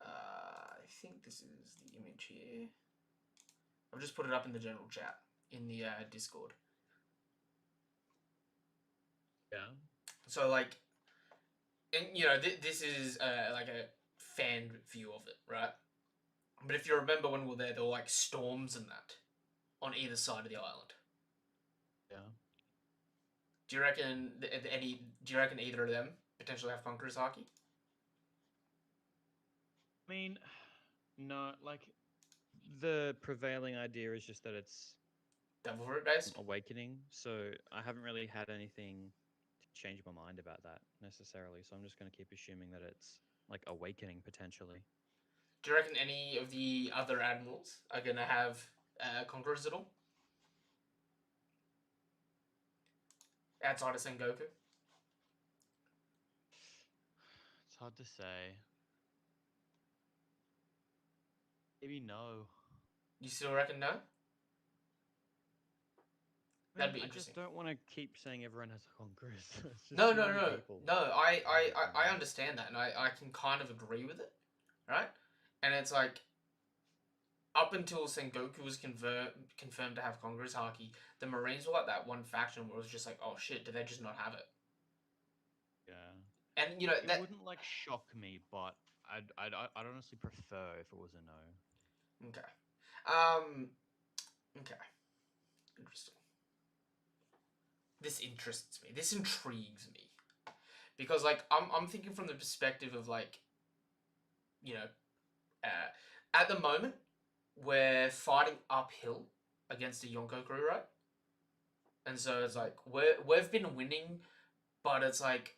I think this is the image here. I've just put it up in the general chat in the Discord. Yeah. So like, and this is like a fan view of it, right? But if you remember when we were there were like storms and that on either side of the island. Yeah. Do you reckon any? Do you reckon either of them potentially have Conqueror's Haki? I mean, no, like the prevailing idea is just that it's Devil Fruit based? awakening. So I haven't really had anything to change my mind about that necessarily. So I'm just going to keep assuming that it's like awakening potentially. Do you reckon any of the other admirals are gonna have Conquerors at all outside of Sengoku? It's hard to say. Maybe no. You still reckon no? I That'd mean, be I interesting. just don't want to keep saying everyone has Congress. It's just No, too no, many no, people. no. All the I time. understand that, and I can kind of agree with it, right? And it's like up until Sengoku was confirmed to have Congress Haki, the Marines were like that one faction where it was just like, oh shit, do they just not have it? Yeah. And you know It that. wouldn't like shock me, but I'd honestly prefer if it was a no. Okay. Um. Okay. Interesting. This interests me. This intrigues me because like I'm thinking from the perspective of like you know at the moment we're fighting uphill against a Yonko crew, right? And so it's like we've been winning, but it's like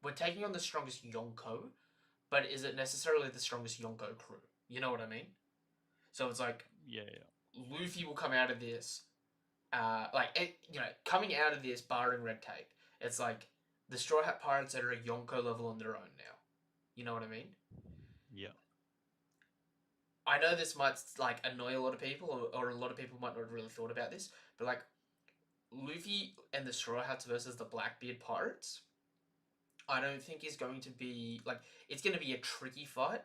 we're taking on the strongest Yonko, but is it necessarily the strongest Yonko crew? You know what I mean? So it's like Yeah, yeah. Luffy will come out of this, coming out of this, barring red tape, it's like the Straw Hat Pirates are a Yonko level on their own now. You know what I mean? Yeah. I know this might like annoy a lot of people, or a lot of people might not have really thought about this, but like Luffy and the Straw Hats versus the Blackbeard Pirates, I don't think is going to be like it's going to be a tricky fight.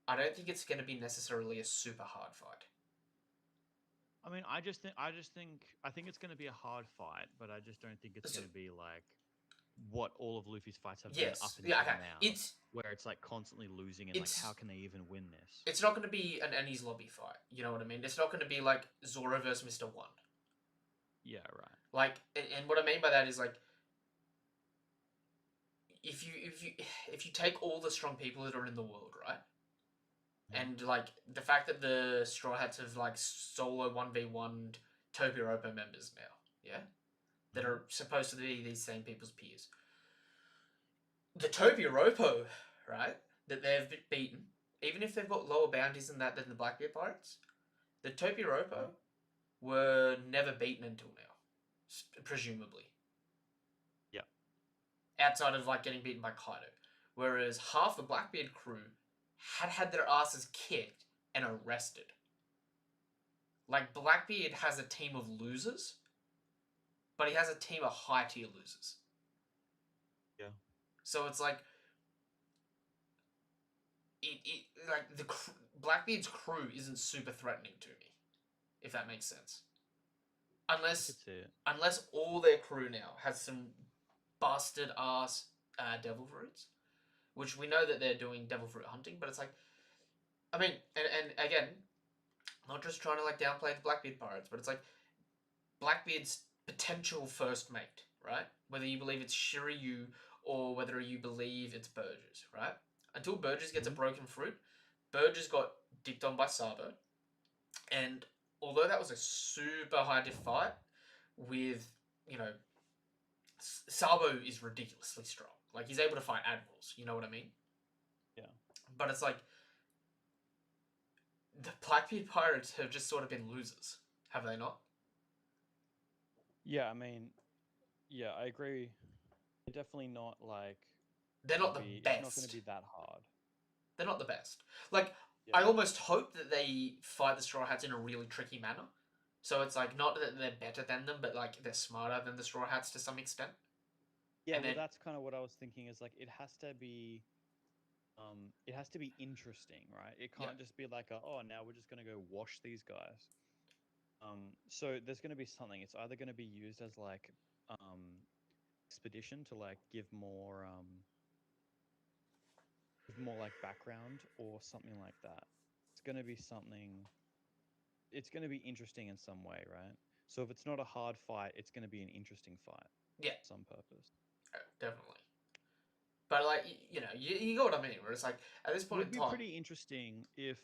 I don't think it's going to be necessarily a super hard fight. I mean, I think it's going to be a hard fight, but I just don't think it's So, going to be like what all of Luffy's fights have been up yes, yeah, until okay. now, where it's like constantly losing and like how It's can they even win this? it's not going to be an Annie's Lobby fight. You know what I mean? It's not going to be like Zoro versus Mister One. Yeah, right. Like, and what I mean by that is like if you take all the strong people that are in the world, right? Mhm. And like the fact that the Straw Hats have like solo 1v1 Tobiropo members now, yeah, that Mhm. are supposed to be these same people's peers. The Tobiropo, right, that they've beaten, even if they've got lower bounties than that than the Blackbeard Pirates, the Mhm. Tobiropo were never beaten until now, presumably, Yeah. outside of like getting beaten by Kaido. Whereas half the Blackbeard crew had their asses kicked and arrested. Like Blackbeard has a team of losers, but he has a team of high tier losers. Yeah. So it's like it like Blackbeard's crew isn't super threatening to me, if that makes sense. I Unless could see it. unless all their crew now has some busted ass devil fruits, which we know that they're doing devil fruit hunting, but it's like I mean, and again, not just trying to like downplay the Blackbeard pirates, but it's like Blackbeard's potential first mate, right? Whether you believe it's Shiryu or whether you believe it's Burgess, right? Until Burgess gets a Mhm. broken fruit, Burgess got dicked on by Sabo, and although that was a super high diff fight with, you know, Sabo is ridiculously strong. Like he's able to fight admirals, you know what I mean? Yeah. But it's like the Blackbeard pirates have just sort of been losers, have they not? Yeah, I mean, yeah, I agree. Definitely not like They're gonna not the be. It's not gonna best. be that hard. They're not the best. Like I Yeah. almost hope that they fight the Straw Hats in a really tricky manner. So it's like not that they're better than them, but like they're smarter than the Straw Hats to some extent. Yeah. And Well, then that's kind of what I was thinking. Is like it has to be interesting, right? It yeah, can't just be like, oh, now we're just gonna go wash these guys. So there's gonna be something. It's either gonna be used as like expedition to like give more like background or something like that. It's gonna be something. It's gonna be interesting in some way, right? So if it's not a hard fight, it's gonna be an interesting fight, yeah, some purpose. definitely. But like you got what I mean. Where it's like at this point Would in be time, pretty interesting if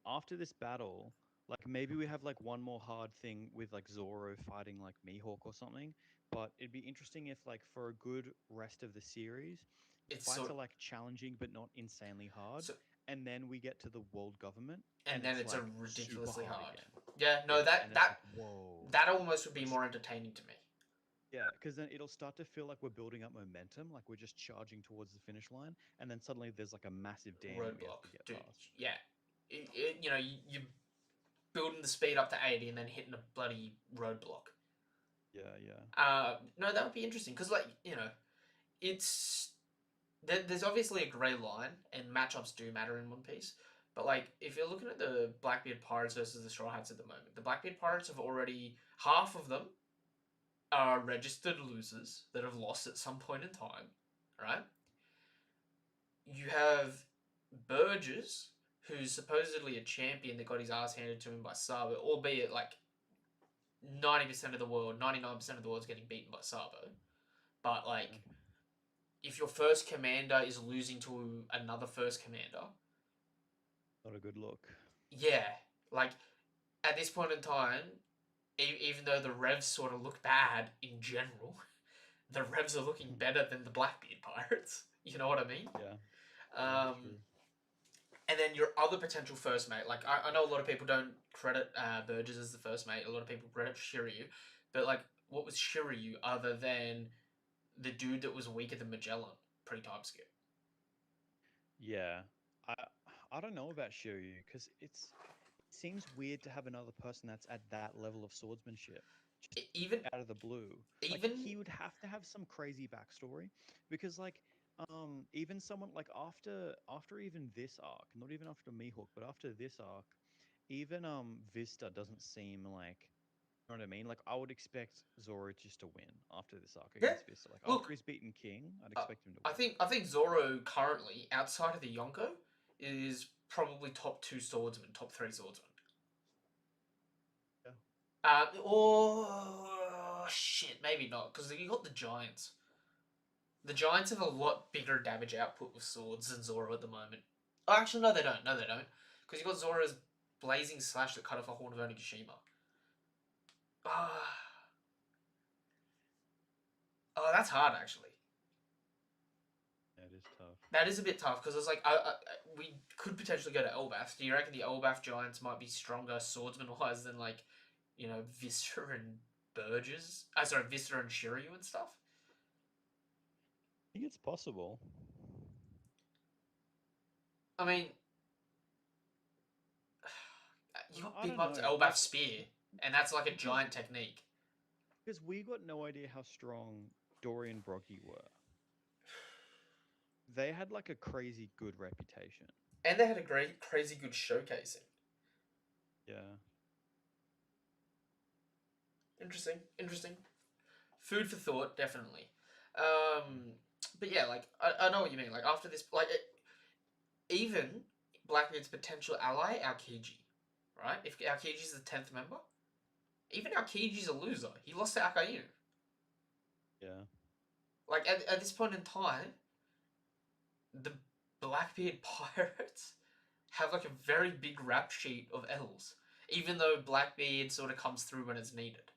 after this battle, like maybe we have like one more hard thing with like Zoro fighting like Mihawk or something. But it'd be interesting if like for a good rest of the series, the it's fights sort are like challenging but not insanely hard. so, And then we get to the world government and and then it's it's a like super ridiculously hard hard. again. Yeah, no, Yeah, that and it's that like whoa. that almost would be It's more entertaining to me. yeah, because then it'll start to feel like we're building up momentum, like we're just charging towards the finish line, and then suddenly there's like a massive dam that we have Roadblock, to get dude. past. Yeah, you're building the speed up to 80 and then hitting a bloody roadblock. Yeah, yeah. No, that would be interesting because, like, it's there's obviously a grey line, and matchups do matter in One Piece. But like, if you're looking at the Blackbeard Pirates versus the Straw Hats at the moment, the Blackbeard Pirates have already half of them are registered losers that have lost at some point in time, right? You have Burgess, who's supposedly a champion that got his ass handed to him by Sabo, albeit like 90% of the world, 99% of the world's getting beaten by Sabo. But like, Yeah. if your first commander is losing to another first commander, Not a good look. yeah, like at this point in time, even though the revs sort of look bad in general, the revs are looking better than the Blackbeard Pirates. You know what I mean? Yeah, yeah, Um, true. and then your other potential first mate, like I know a lot of people don't credit Burgess as the first mate. A lot of people credit Shiryu, but like, what was Shiryu other than the dude that was weaker than Magellan pre-time skip? Yeah, I I don't know about Shiryu because it seems weird to have another person that's at that level of swordsmanship just Even out of the blue. Like even he would have to have some crazy backstory because like even someone like after even this arc, not even after Mihawk, but after this arc, even Vista doesn't seem like, you know what I mean? Like I would expect Zoro just to win after this arc yeah, against Vista. Like look, after he's beaten King, I'd uh, expect him to I win. think I think Zoro currently outside of the Yonko is probably top two swordsman, top three swordsman. Yeah. Or shit, maybe not because you got the Giants. The Giants have a lot bigger damage output with swords than Zoro at the moment. Oh, actually, no, they don't. No, they don't. Because you got Zoro's blazing slash that cut off a horn of Onigashima. Ah, oh, that's hard actually. Yeah, it is tough. That is a bit tough because it's like we could potentially go to Elbaf. Do you reckon the Elbaf Giants might be stronger swordsman wise than like, Vista and Burgess? Sorry, Vista and Shiryu and stuff. I think it's possible. I mean, you got I Big don't Mom's know. Elbaf Like spear, and that's like a because giant technique. because we got no idea how strong Dory and Broggy were. They had like a crazy good reputation. And they had a great, crazy good showcasing. Yeah. Interesting, interesting. Food for thought, definitely. Mm. But yeah, like I know what you mean. Like after this, like even Blackbeard's potential ally, Aokiji, right? If Aokiji's the 10th member, even Aokiji's a loser. He lost to Akainu. Yeah. Like at this point in time, the Blackbeard pirates have like a very big rap sheet of L's, even though Blackbeard sort of comes through when it's needed.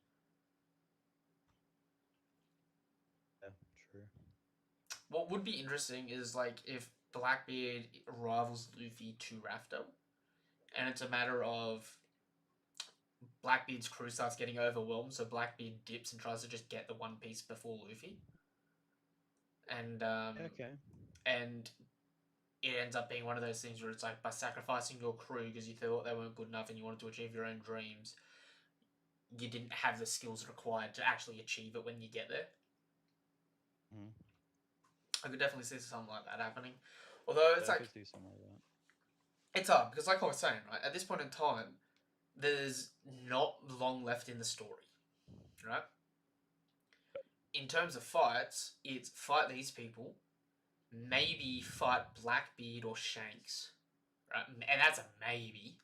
Yeah. True. What would be interesting is like if Blackbeard rivals Luffy to Rafter, and it's a matter of Blackbeard's crew starts getting overwhelmed, so Blackbeard dips and tries to just get the One Piece before Luffy, and Yeah, okay. and it ends up being one of those things where it's like by sacrificing your crew because you thought they weren't good enough and you wanted to achieve your own dreams, you didn't have the skills required to actually achieve it when you get there. Mm. I could definitely see something like that happening. Although it's Yeah, I like could see something like that. it's hard because, like I was saying, right at this point in time, there's not long left in the story, right? In terms of fights, it's fight these people, maybe fight Blackbeard or Shanks, right? And that's a maybe,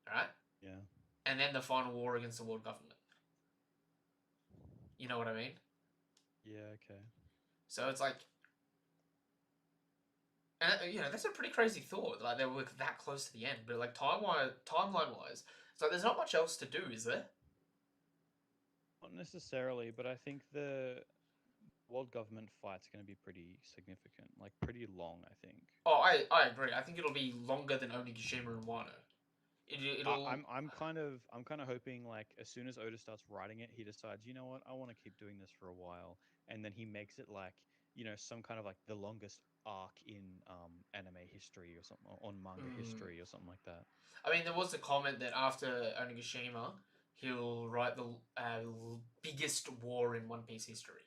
right? Yeah. And then the final war against the world government. You know what I mean? Yeah, okay. So it's like, and that's a pretty crazy thought. Like they were that close to the end, but like timeline wise, it's like there's not much else to do, is there? Not necessarily, but I think the world government fight's going to be pretty significant, like pretty long, I think. Oh, I agree. I think it'll be longer than Onigashima and Wano. It'll I'm kind of hoping like as soon as Oda starts writing it, he decides, you know what, I want to keep doing this for a while, and then he makes it like some kind of like the longest arc in anime history or something, or on manga Mm. history or something like that. I mean, there was a comment that after Onigashima, he'll write the biggest war in One Piece history.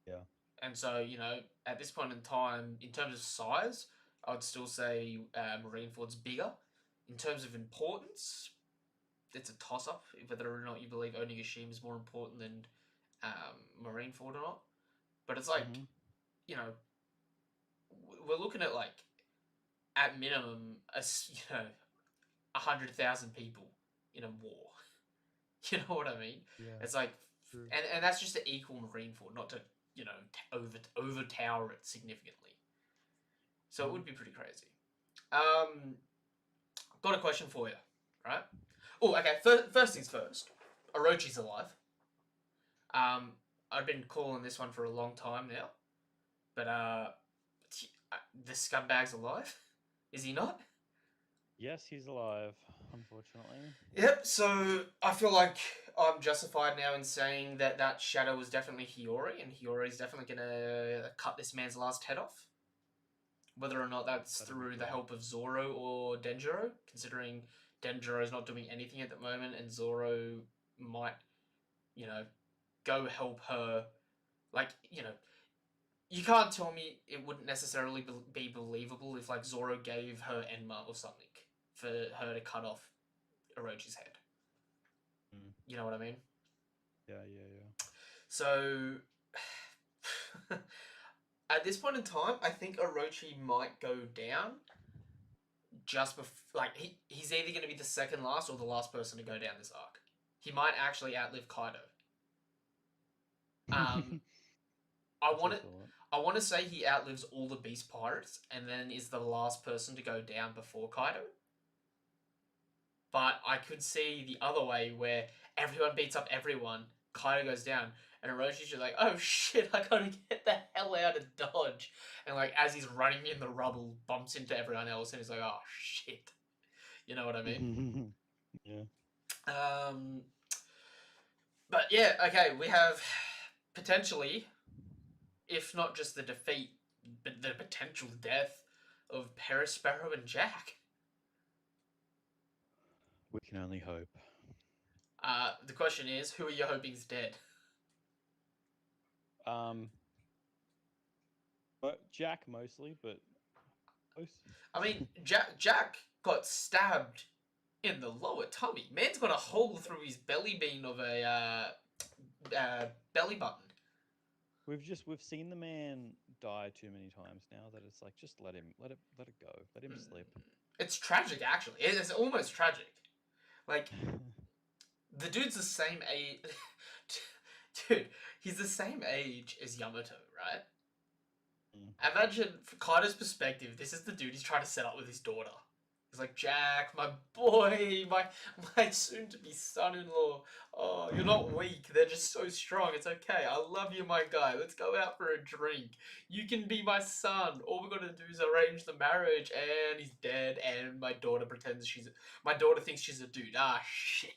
Yeah. And so, at this point in time, in terms of size, I'd still say Marineford's bigger. In terms of importance, it's a toss up whether or not you believe Onigashima is more important than Marineford or not. But it's like, Mm-hmm. you know, we're looking at like at minimum, 100,000 people in a war. You know what I mean? Yeah. It's like, True. and that's just to equal Marineford, not to overtower it significantly. So it Mm-hmm. would be pretty crazy. Um, got a question for you, right? Oh, okay. First things first. Orochi's alive. Um, I've been calling this one for a long time now, but the scumbag's alive. Is he not? Yes, he's alive. Unfortunately. Yep. So I feel like I'm justified now in saying that that shadow was definitely Hiyori, and Hiyori is definitely gonna cut this man's last head off. Whether or not that's That'd be through the great. help of Zoro or Denjiro, considering Denjiro's not doing anything at the moment, and Zoro might, you know, go help her. Like, you can't tell me it wouldn't necessarily be believable if, like, Zoro gave her Enma or something for her to cut off Orochi's head. Mm. You know what I mean? Yeah, yeah, yeah. So, at this point in time, I think Orochi might go down just before. Like, he's either going to be the second last or the last person to go down this arc. He might actually outlive Kaido. Um, I That's a want to. thought. I want to say he outlives all the Beast Pirates and then is the last person to go down before Kaido. But I could see the other way where everyone beats up everyone, Kaido goes down, and Orochi's just like, oh shit, I gotta get the hell out of Dodge. And like as he's running in the rubble, bumps into everyone else and he's like, oh shit. You know what I mean? Yeah. Um, but yeah, okay, we have potentially, if not just the defeat, but the potential death of Paris Sparrow and Jack. We can only hope. The question is, who are you hoping is dead? Um, but Jack mostly, but close. I mean, Jack got stabbed in the lower tummy. Man's got a hole through his belly bean of a belly button. We've seen the man die too many times now that it's like just let it go, let him slip. It's tragic, actually. It's almost tragic. Like the dude's the same age. Dude, he's the same age as Yamato, right? Mm. Imagine, from Kaido's perspective, this is the dude he's trying to set up with his daughter. He's like, Jack, my boy, my soon-to-be son-in-law. Oh, you're not weak. They're just so strong. It's okay. I love you, my guy. Let's go out for a drink. You can be my son. All we gotta do is arrange the marriage, and he's dead. And my daughter my daughter thinks she's a dude. Ah, shit.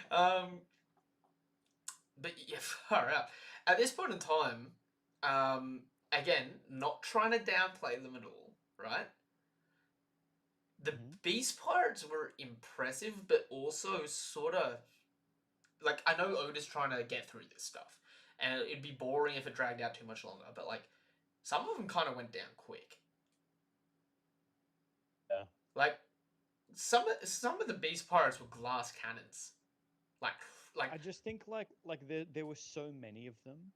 Um, but yeah, far out. At this point in time, again, not trying to downplay them at all, right? The Mhm. Beast Pirates were impressive, but also sort of like I know Oda's trying to get through this stuff, and it'd be boring if it dragged out too much longer. But like, some of them kind of went down quick. Yeah. Like some of the Beast Pirates were glass cannons. Like like I just think like there were so many of them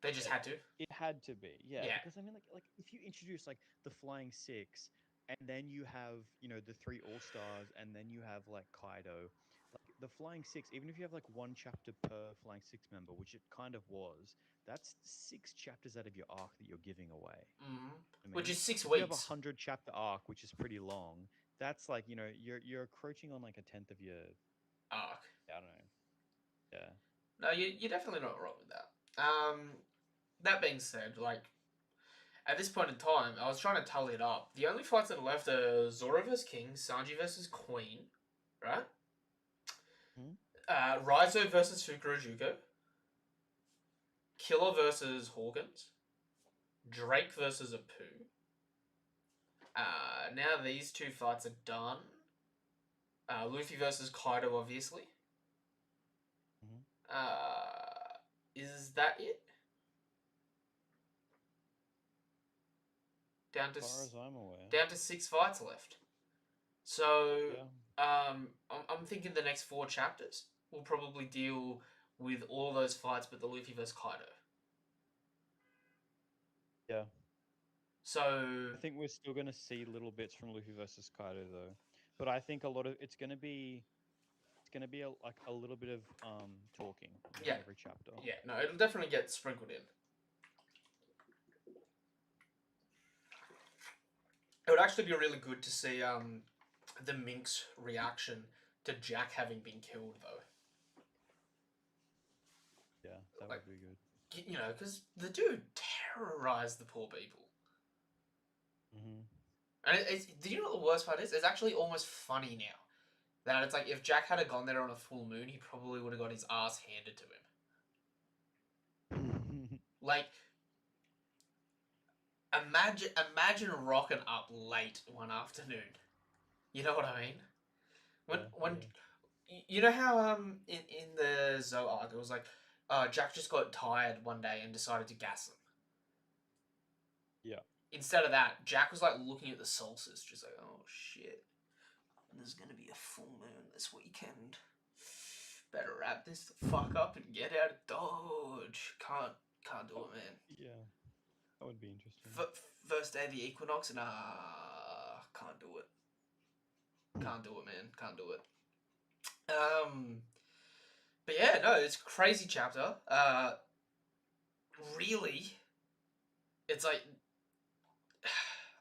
they just that had to. it had to be. Yeah, Yeah. because I mean like if you introduce like the Flying Six and then you have, the three All-Stars and then you have like Kaido, like the Flying Six, even if you have like one chapter per Flying Six member, which it kind of was, that's 6 chapters out of your arc that you're giving away. Mm-hmm. I Which mean, is six if you have a weeks. 100 chapter arc, which is pretty long, that's like, you're encroaching on like a tenth of your, Arc. I don't know. Yeah. No, you're definitely not wrong with that. That being said, like at this point in time, I was trying to tally it up. The only fights that are left are Zoro vs King, Sanji versus Queen, right? Hmm? Raizo versus Fukurojuko, Killer versus Hawkins, Drake versus Apu. Now these two fights are done. Luffy versus Kaido, obviously. Mhm. Is that it? Down to As far as I'm aware. down to 6 fights left. So, Yeah. I'm thinking the next 4 chapters will probably deal with all those fights, but the Luffy versus Kaido. Yeah. So, I think we're still going to see little bits from Luffy versus Kaido though, but I think a lot of it's going to be like a little bit of talking in yeah, every chapter. yeah, no, it'll definitely get sprinkled in. It would actually be really good to see the Mink's reaction to Jack having been killed, though. Yeah, that Like, would be good. you know, because the dude terrorized the poor people. Mhm. And do you know what the worst part is? It's actually almost funny now that it's like if Jack had gone there on a full moon, he probably would have got his ass handed to him. Like, imagine rocking up late one afternoon. You know what I mean? When Yeah. you know how in the Zoe arc it was like Jack just got tired one day and decided to gas them. Yeah. Instead of that, Jack was like looking at the solstice, just like, oh shit, there's gonna be a full moon this weekend. Better wrap this the fuck up and get out of Dodge. Can't do it, man. Yeah. That would be interesting. First day of the equinox, nah, can't do it. Can't do it, man. Can't do it. But yeah, no, it's a crazy chapter. Really, it's like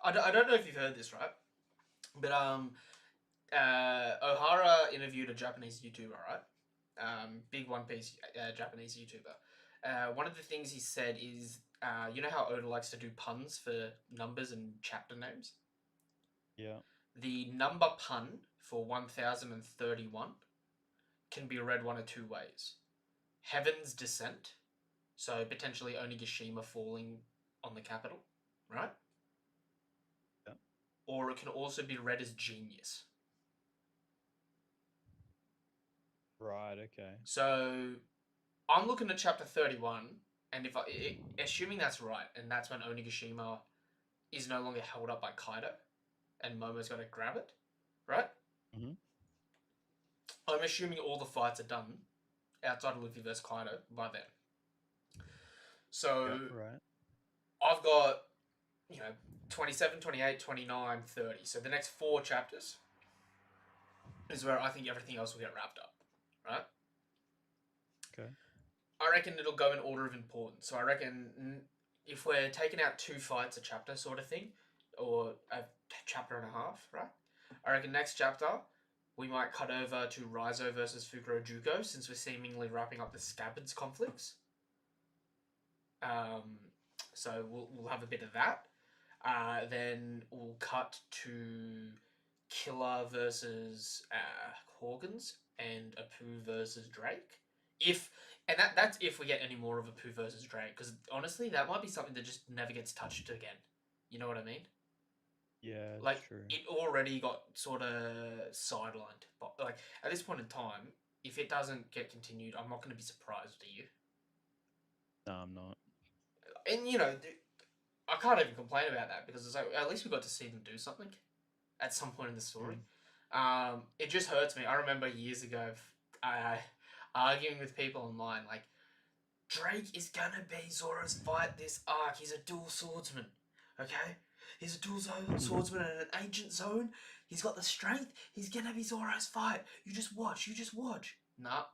I don't know if you've heard this, right? But O'Hara interviewed a Japanese YouTuber, right? Big One Piece Japanese YouTuber. One of the things he said is, you know how Oda likes to do puns for numbers and chapter names? Yeah. The number pun for 1031 can be read one of two ways. Heaven's Descent, so potentially Onigashima falling on the capital, right? Yeah. Or it can also be read as genius. Right. Okay. So I'm looking at chapter 31, and assuming that's right, and that's when Onigashima is no longer held up by Kaido, and Momo's got to grab it, right? Mhm. I'm assuming all the fights are done outside of Luffy vs Kaido by then. Yeah. So Right. I've got, 27, 28, 29, 30. So the next 4 chapters is where I think everything else will get wrapped up, right? Okay. I reckon it'll go in order of importance. So I reckon if we're taking out 2 fights a chapter sort of thing, or a chapter and a half, right? I reckon next chapter we might cut over to Raizo versus Fukurojuko since we're seemingly wrapping up the Scabbards conflicts. Um, so we'll have a bit of that. Then we'll cut to Killer versus Hawkins and Apu versus Drake. That's if we get any more of Apu versus Drake, because honestly, that might be something that just never gets touched again. You know what I mean? Yeah, it's Like true. it already got sort of sidelined, but like at this point in time, if it doesn't get continued, I'm not going to be surprised. Are you? No, I'm not. And I can't even complain about that because it's like at least we got to see them do something at some point in the story. Mm. It just hurts me. I remember years ago, arguing with people online, like Drake is gonna be Zoro's fight this arc. He's a dual swordsman, okay? He's a dual swordsman in an ancient zone. He's got the strength. He's gonna be Zoro's fight. You just watch. You just watch. Nah.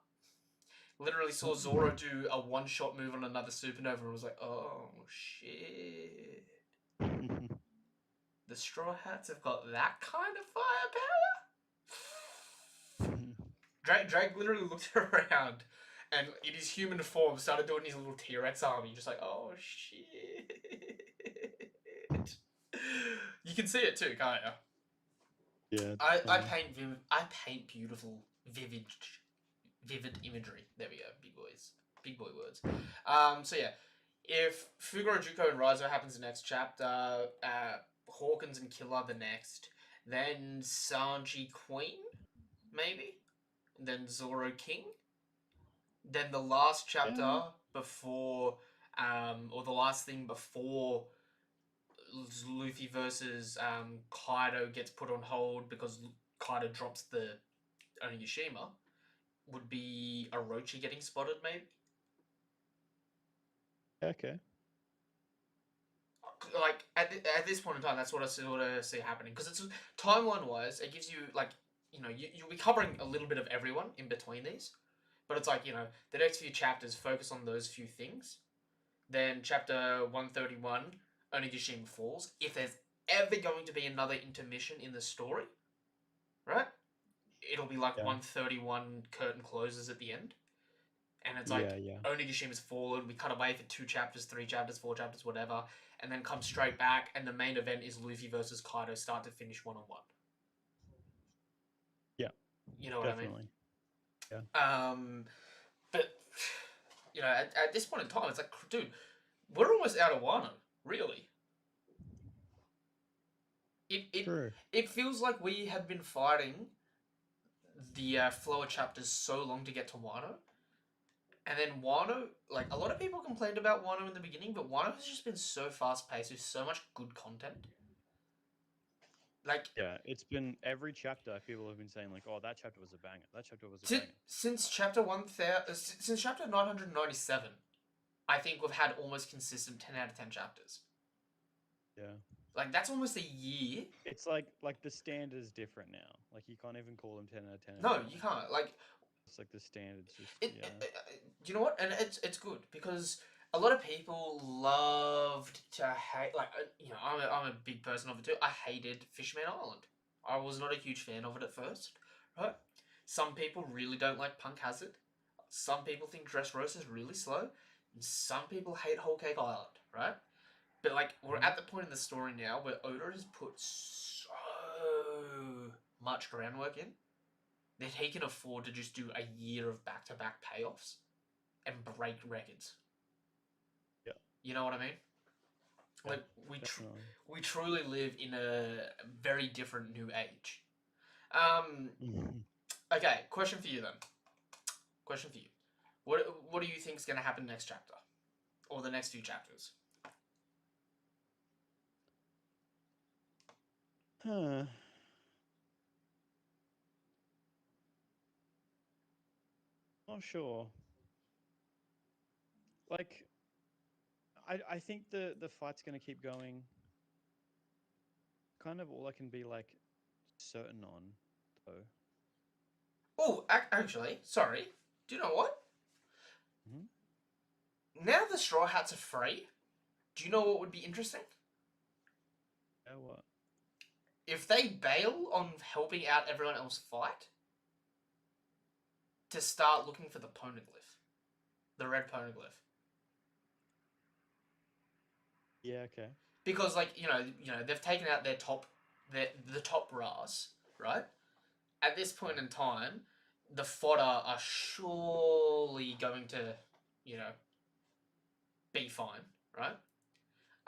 Literally saw Zoro do a one-shot move on another supernova and was like, oh shit. The Straw Hats have got that kind of firepower? Drake literally looked around and in his human form started doing his little T-Rex army, just like, oh shit. You can see it too, can't you? Yeah, it's I funny. paint beautiful, vivid imagery. There we go, big boys, big boy words. So yeah, if Fugaro Juko and Raizo happens the next chapter, Hawkins and Killer the next, then Sanji Queen, maybe, then Zoro King, then the last Yeah. chapter before, or the last thing before Luffy versus Kaido gets put on hold because Kaido drops the Onigashima, would be Orochi getting spotted, maybe. Okay. Like at this point in time, that's what I sort of see happening because it's timeline wise, it gives you like you'll be covering a little bit of everyone in between these, but it's like the next few chapters focus on those few things. Then chapter 131, Onigashima falls. If there's ever going to be another intermission in the story, right? It'll be like Yeah. 131 curtain closes at the end. And it's like Yeah. Yeah. Onigashima's fallen. We cut away for 2 chapters, 3 chapters, 4 chapters, whatever, and then come straight back. And the main event is Luffy versus Kaido, start to finish 1-on-1. Yeah. You know what I mean? Definitely. Yeah. But at this point in time, it's like, dude, we're almost out of Wano, really. It True. it feels like we have been fighting the flow of chapters so long to get to Wano. And then Wano, like a lot of people complained about Wano in the beginning, but Wano has just been so fast paced with so much good content. Like Yeah. It's been every chapter. People have been saying like, "Oh, that chapter was a banger. That chapter was a banger." since chapter 1000, since chapter 997, I think we've had almost consistent 10 out of 10 chapters. Yeah. Like that's almost a year. It's like the standard's different now. Like you can't even call them 10 out of 10 No, anymore. you can't. Like It's like the standard's just yeah. you know what? And it's good because a lot of people loved to hate. Like I'm a big person of it too. I hated Fishman Island. I was not a huge fan of it at first, right? Some people really don't like Punk Hazard. Some people think Dressrosa is really slow, and some people hate Whole Cake Island, right? But like we're Mhm. at the point in the story now where Oda has put so much groundwork in that he can afford to just do a year of back-to-back payoffs and break records. Yeah. You know what I mean? Yeah. Like Definitely. we truly live in a very different new age. Um. Mhm. Okay. Question for you then. Question for you. What do you think is going to happen next chapter, or the next few chapters? Huh. Not sure. Like I think the fight's gonna keep going. Kind of all I can be like certain on though. Oh, actually, sorry. Do you know what? Hmm. Now the Straw Hats are free. Do you know what would be interesting? Yeah, what? If they bail on helping out everyone else fight, to start looking for the poneglyph, the red poneglyph. Yeah, okay. Because like they've taken out their top, the top brass, right? At this point in time, the fodder are surely going to you know be fine, right?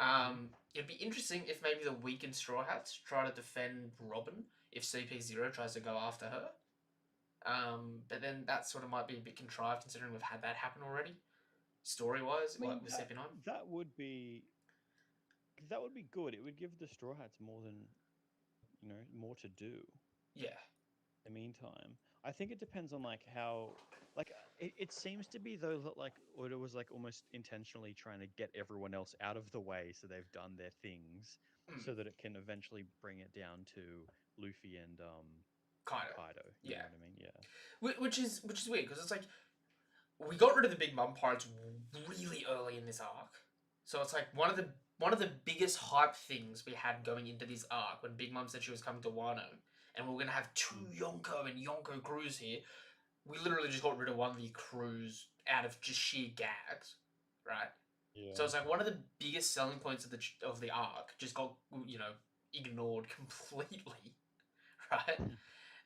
Hmm. It'd be interesting if maybe the weakened Straw Hats try to defend Robin if CP0 tries to go after her. But then that sort of might be a bit contrived considering we've had that happen already, story wise, I mean like with CP9. that would be good. It would give the Straw Hats more than more to do. Yeah. In the meantime, I think it depends on like how like it seems to be though that like Oda was like almost intentionally trying to get everyone else out of the way so they've done their things Mm. so that it can eventually bring it down to Luffy and Kind of. Kaido. You know Yeah. what I mean? Yeah. Which is weird because it's like we got rid of the big mum pirates really early in this arc, so it's like one of the biggest hype things we had going into this arc when Big Mum said she was coming to Wano, and we are gonna have two Mm. Yonko and Yonko crews here. We literally just got rid of one of the crews out of just sheer gags, right? So Yeah. it's like one of the biggest selling points of the arc just got ignored completely, right?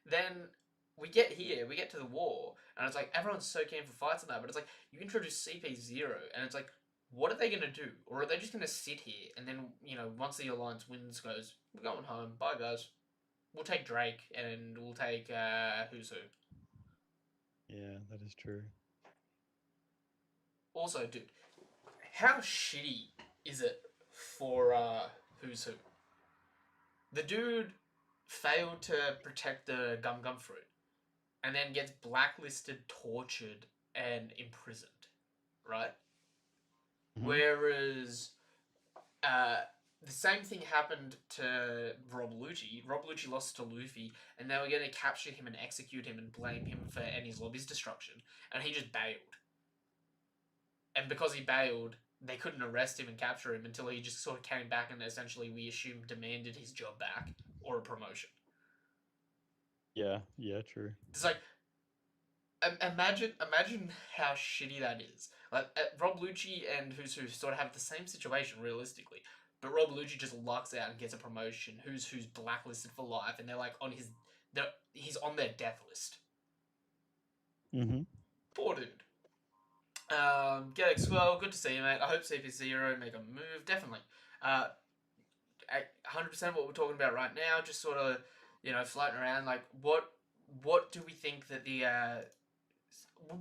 Then we get to the war, and it's like everyone's so keen for fights and that, but it's like you introduce CP0, and it's like what are they going to do? Or are they just going to sit here and then, once the Alliance wins, goes, we're going home. Bye, guys. We'll take Drake and we'll take who's who. Yeah, that is true. Also, dude, how shitty is it for who's who? The dude failed to protect the Gum Gum fruit and then gets blacklisted, tortured, and imprisoned, right? Mm-hmm. Whereas the same thing happened to Rob Lucci. Rob Lucci lost to Luffy, and they were going to capture him and execute him and blame him for Enies Lobby's destruction, and he just bailed. And because he bailed, they couldn't arrest him and capture him until he just sort of came back and essentially, we assume, demanded his job back or a promotion. Yeah, true. It's like, imagine how shitty that is. Like Rob Lucci and Who's Who sort of have the same situation realistically, but Rob Lucci just lucks out and gets a promotion. Who's blacklisted for life, and they're like he's on their death list. Mm-hmm. Poor dude. Galax, well, good to see you, mate. I hope CP0 make a move. Definitely. 100% what we're talking about right now. Just sort of, floating around. Like, what do we think that the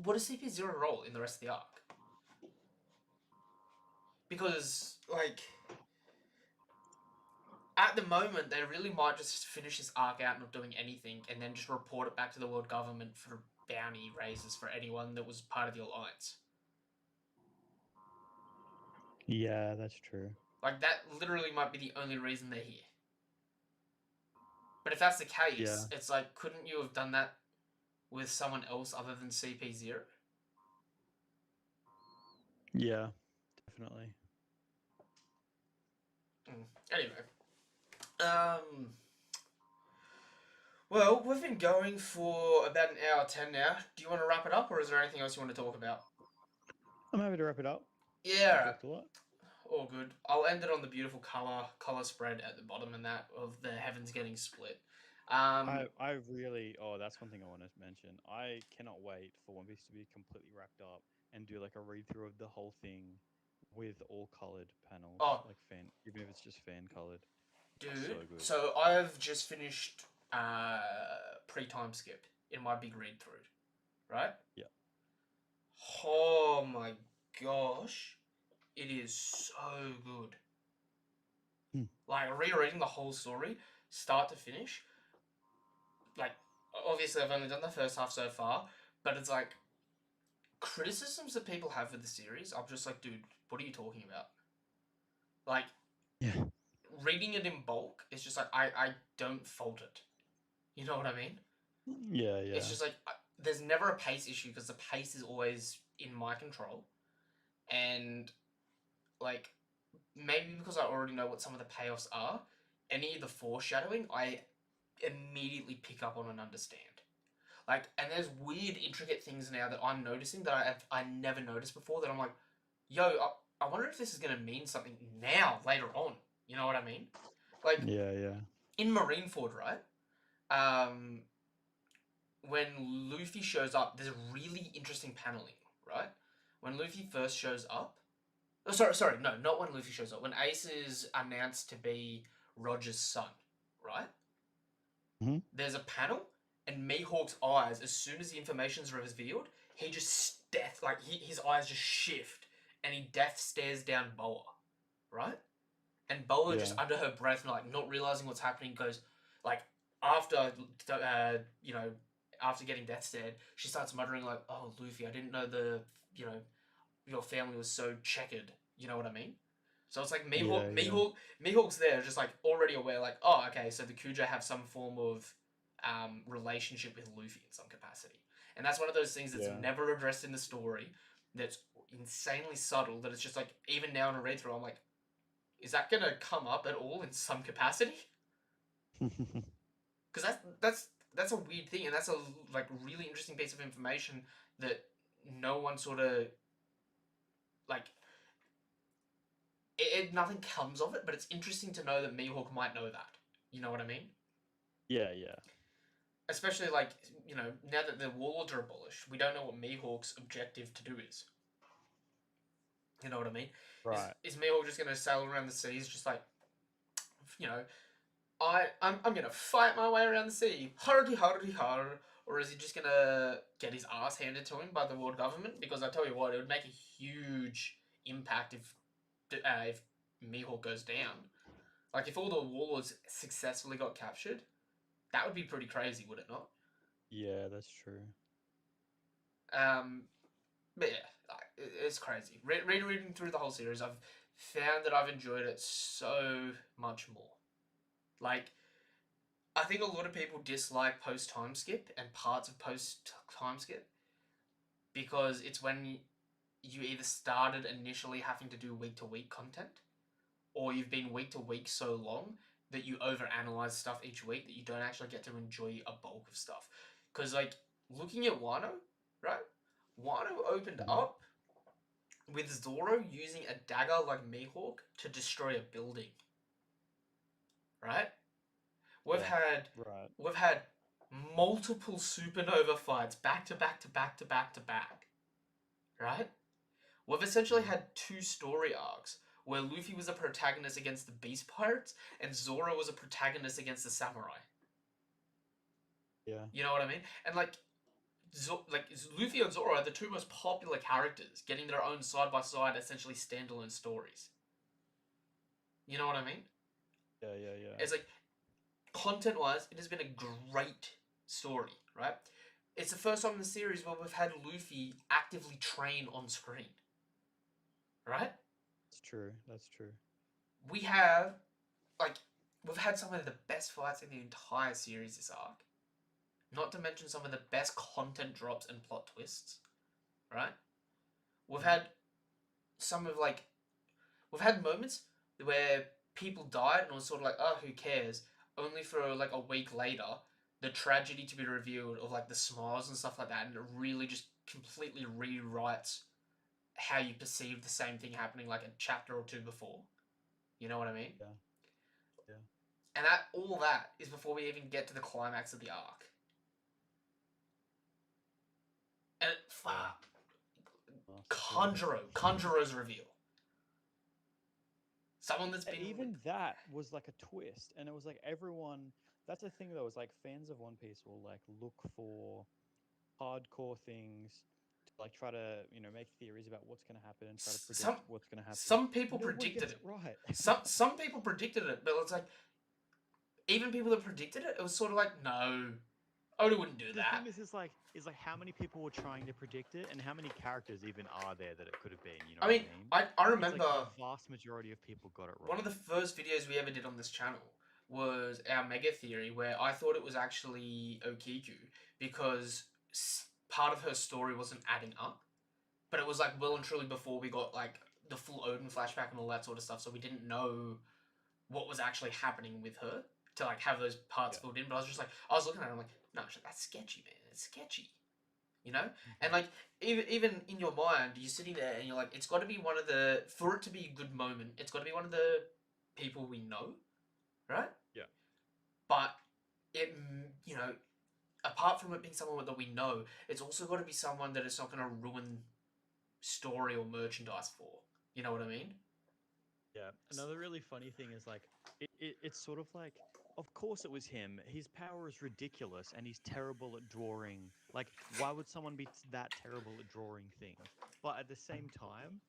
what is CP0 role in the rest of the arc? Because, like, at the moment, they really might just finish this arc out not doing anything and then just report it back to the world government for bounty raises for anyone that was part of the Alliance. Yeah, that's true. Like, that literally might be the only reason they're here. But if that's the case, Yeah. it's like, couldn't you have done that with someone else other than CP0? Yeah, definitely. Anyway. Well, we've been going for about an hour 10 now. Do you want to wrap it up, or is there anything else you want to talk about? I'm happy to wrap it up. Yeah, We talked a lot. all good. I'll end it on the beautiful color spread at the bottom and that of the heavens getting split. I really, that's one thing I want to mention. I cannot wait for One Piece to be completely wrapped up and do like a read through of the whole thing with all colored panels, Oh, like fan, even if it's just fan colored. dude. So good. So I've just finished pre-time skip in my big read through, right? Yeah. Oh my gosh, it is so good. Like rereading the whole story, start to finish. Like, obviously, I've only done the first half so far, but it's like criticisms that people have for the series. I'm just like, dude, what are you talking about? Like, Yeah. reading it in bulk, it's just like I don't fault it. You know what I mean? Yeah. It's just like there's never a pace issue because the pace is always in my control, and like maybe because I already know what some of the payoffs are, any of the foreshadowing I immediately pick up on and understand. Like, and there's weird, intricate things now that I'm noticing that I never noticed before. That I'm like, yo, I wonder if this is gonna mean something now later on. You know what I mean? Like Yeah. in Marineford, right? Um, when Luffy shows up, there's really interesting paneling, right? When Luffy first shows up, oh, sorry, no, not when Luffy shows up. When Ace is announced to be Roger's son, right? Mm-hmm. There's a panel, and Mihawk's eyes, as soon as the information's revealed, he just his eyes just shift, and he death stares down Boa, right? And Boa Yeah. just under her breath, like not realizing what's happening, goes like after after getting death stared, she starts muttering like, "Oh, Luffy, I didn't know your family was so checkered." You know what I mean? So it's like Yeah. Mihawk's there, just like already aware, like, oh, okay, so the Kuja have some form of relationship with Luffy in some capacity, and that's one of those things that's Yeah. never addressed in the story. That's insanely subtle. That it's just like even now in a read through, I'm like, is that gonna come up at all in some capacity? Because that's a weird thing, and that's a like really interesting piece of information that no one sort of like nothing comes of it, but it's interesting to know that Mihawk might know that. You know what I mean? Yeah. Especially like, now that the warlords are abolished, we don't know what Mihawk's objective to do is. You know what I mean? Right. Is Mihawk just gonna sail around the seas, just like, you know, I'm gonna fight my way around the sea, hardy hardy har, or is he just gonna get his ass handed to him by the world government? Because I tell you what, it would make a huge impact if Mihawk goes down. Like if all the warlords successfully got captured, that would be pretty crazy, would it not? Yeah, that's true. Um, but yeah, it's crazy. Reading through the whole series, I've found that I've enjoyed it so much more. Like, I think a lot of people dislike post time skip and parts of post time skip because it's when you either started initially having to do week to week content, or you've been week to week so long that you overanalyze stuff each week that you don't actually get to enjoy a bulk of stuff. Because, like, looking at Wano, right? Wano opened Mhm. up with Zoro using a dagger like Mihawk to destroy a building, right? We've Yeah. had Right. we've had multiple supernova fights back to back to back to back to back, right? We've essentially Mhm. had two story arcs where Luffy was a protagonist against the Beast Pirates and Zoro was a protagonist against the Samurai. Yeah. You know what I mean? And like, like Luffy and Zoro are the two most popular characters, getting their own side by side, essentially standalone stories. You know what I mean? Yeah. Yeah. Yeah. It's like content wise, it has been a great story, right? It's the first time in the series where we've had Luffy actively train on screen, right? That's true. That's true. We have like we've had some of the best fights in the entire series this arc. Not to mention some of the best content drops and plot twists, right? We've Mhm. had some of like we've had moments where people died and it was sort of like, oh, who cares? Only for like a week later, the tragedy to be revealed of like the smiles and stuff like that, and it really just completely rewrites how you perceive the same thing happening like a chapter or two before. You know what I mean? Yeah. Yeah. And that all that is before we even get to the climax of the arc. And Yeah. fuck, Masterful. Conjuro's reveal. Someone that's been with Even that was like a twist, and it was like everyone. That's the thing though, is like fans of One Piece will like look for hardcore things to like try to make theories about what's going to happen and try to some predict what's going to happen. some people No one predicted gets it it. right. Some people predicted it, but it's like even people that predicted it, it was sort of like no, Oda wouldn't do The that. thing is like how many people were trying to predict it, and how many characters even are there that it could have been. You know I what I mean, mean? I It's like the remember vast majority of people got it one of wrong. the first videos we ever did on this channel was our mega theory where I thought it was actually Okiku because part of her story wasn't adding up, but it was like well and truly before we got like the full Odin flashback and all that sort of stuff, so we didn't know what was actually happening with her to like have those parts Yeah. filled in. But I was just like, I was looking at it, I'm like, no, that's sketchy, man. It's sketchy, you know. And like even in your mind, you're sitting there and you're like, it's got to be one of the for it to be a good moment. It's got to be one of the people we know, right? Yeah. But it, apart from it being someone that we know, it's also got to be someone that it's not going to ruin story or merchandise for. You know what I mean? Yeah. Another really funny thing is like it's sort of like of course it was him. His power is ridiculous and he's terrible at drawing. Like why would someone be that terrible at drawing things? But at the same time,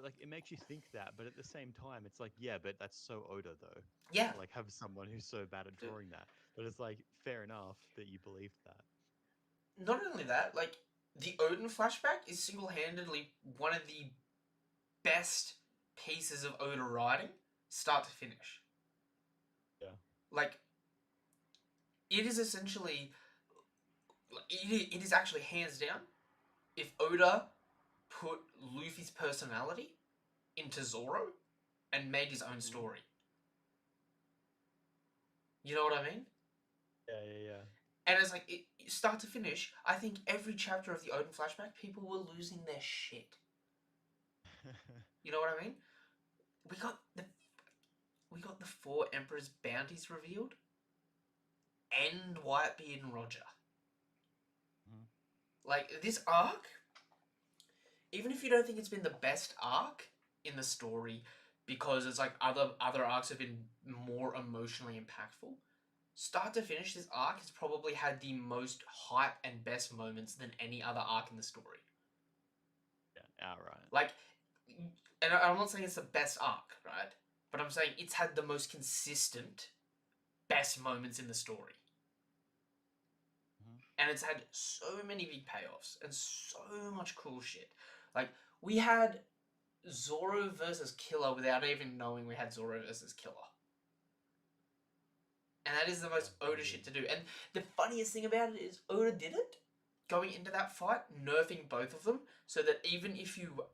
like it makes you think that, but at the same time it's like yeah, but that's so Oda though. Yeah. Like have someone who's so bad at drawing that. But it's like fair enough that you believed that. Not only that, like the Odin flashback is single-handedly one of the best pieces of Oda writing, start to finish. Yeah. Like it is essentially, it is actually hands down. If Oda put Luffy's personality into Zoro and made his own Mhm. story, you know what I mean? Yeah, yeah, And it's like start to finish. I think every chapter of the Odin flashback, people were losing their shit. yeah. You know what I mean? We got the we got the four Emperor's bounties revealed, and Whitebeard and Roger. Mhm. Like this arc even if you don't think it's been the best arc in the story, because it's like other arcs have been more emotionally impactful. Start to finish, this arc has probably had the most hype and best moments than any other arc in the story. Yeah, outright. Like, and I'm not saying it's the best arc, right? But I'm saying it's had the most consistent best moments in the story. Mhm. And it's had so many big payoffs and so much cool shit. Like, we had Zoro versus Killer without even knowing we had Zoro versus Killer. And that is the most Oda shit to do. And the funniest thing about it is Oda did it going into that fight, nerfing both of them, so that even if you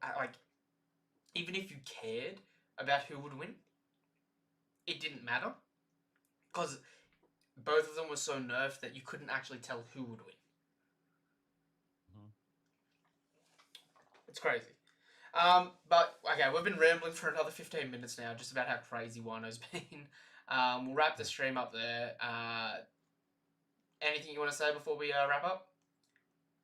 even if you cared about who would win, it didn't matter because both of them were so nerfed that you couldn't actually tell who would win. Mhm. It's crazy. But okay, we've been rambling for another 15 minutes now, just about how crazy Wano's been. We'll wrap the stream up there. Anything you want to say before we wrap up?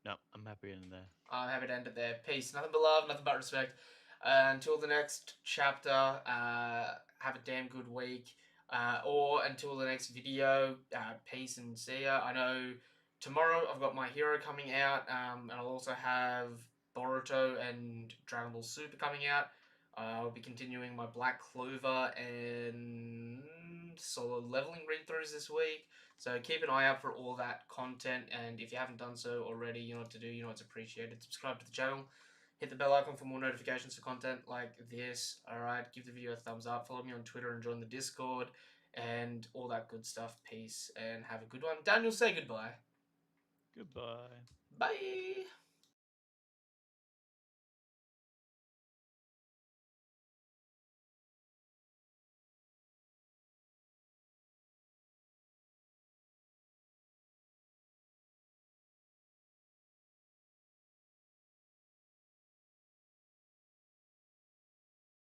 No, I'm happy in there. I'm happy to end it there. Peace. Nothing but love, nothing but respect. Until the next chapter, have a damn good week. Or until the next video, peace and see ya. I know tomorrow I've got My Hero coming out, and I'll also have Boruto and Dragon Ball Super coming out. I'll be continuing my Black Clover and solo leveling read-throughs this week. So keep an eye out for all that content, and if you haven't done so already, you know what to do, you know it's appreciated. Subscribe to the channel, hit the bell icon for more notifications for content like this. Alright, give the video a thumbs up, follow me on Twitter and join the Discord, and all that good stuff. Peace, and have a good one. Daniel, say goodbye. Goodbye. Bye!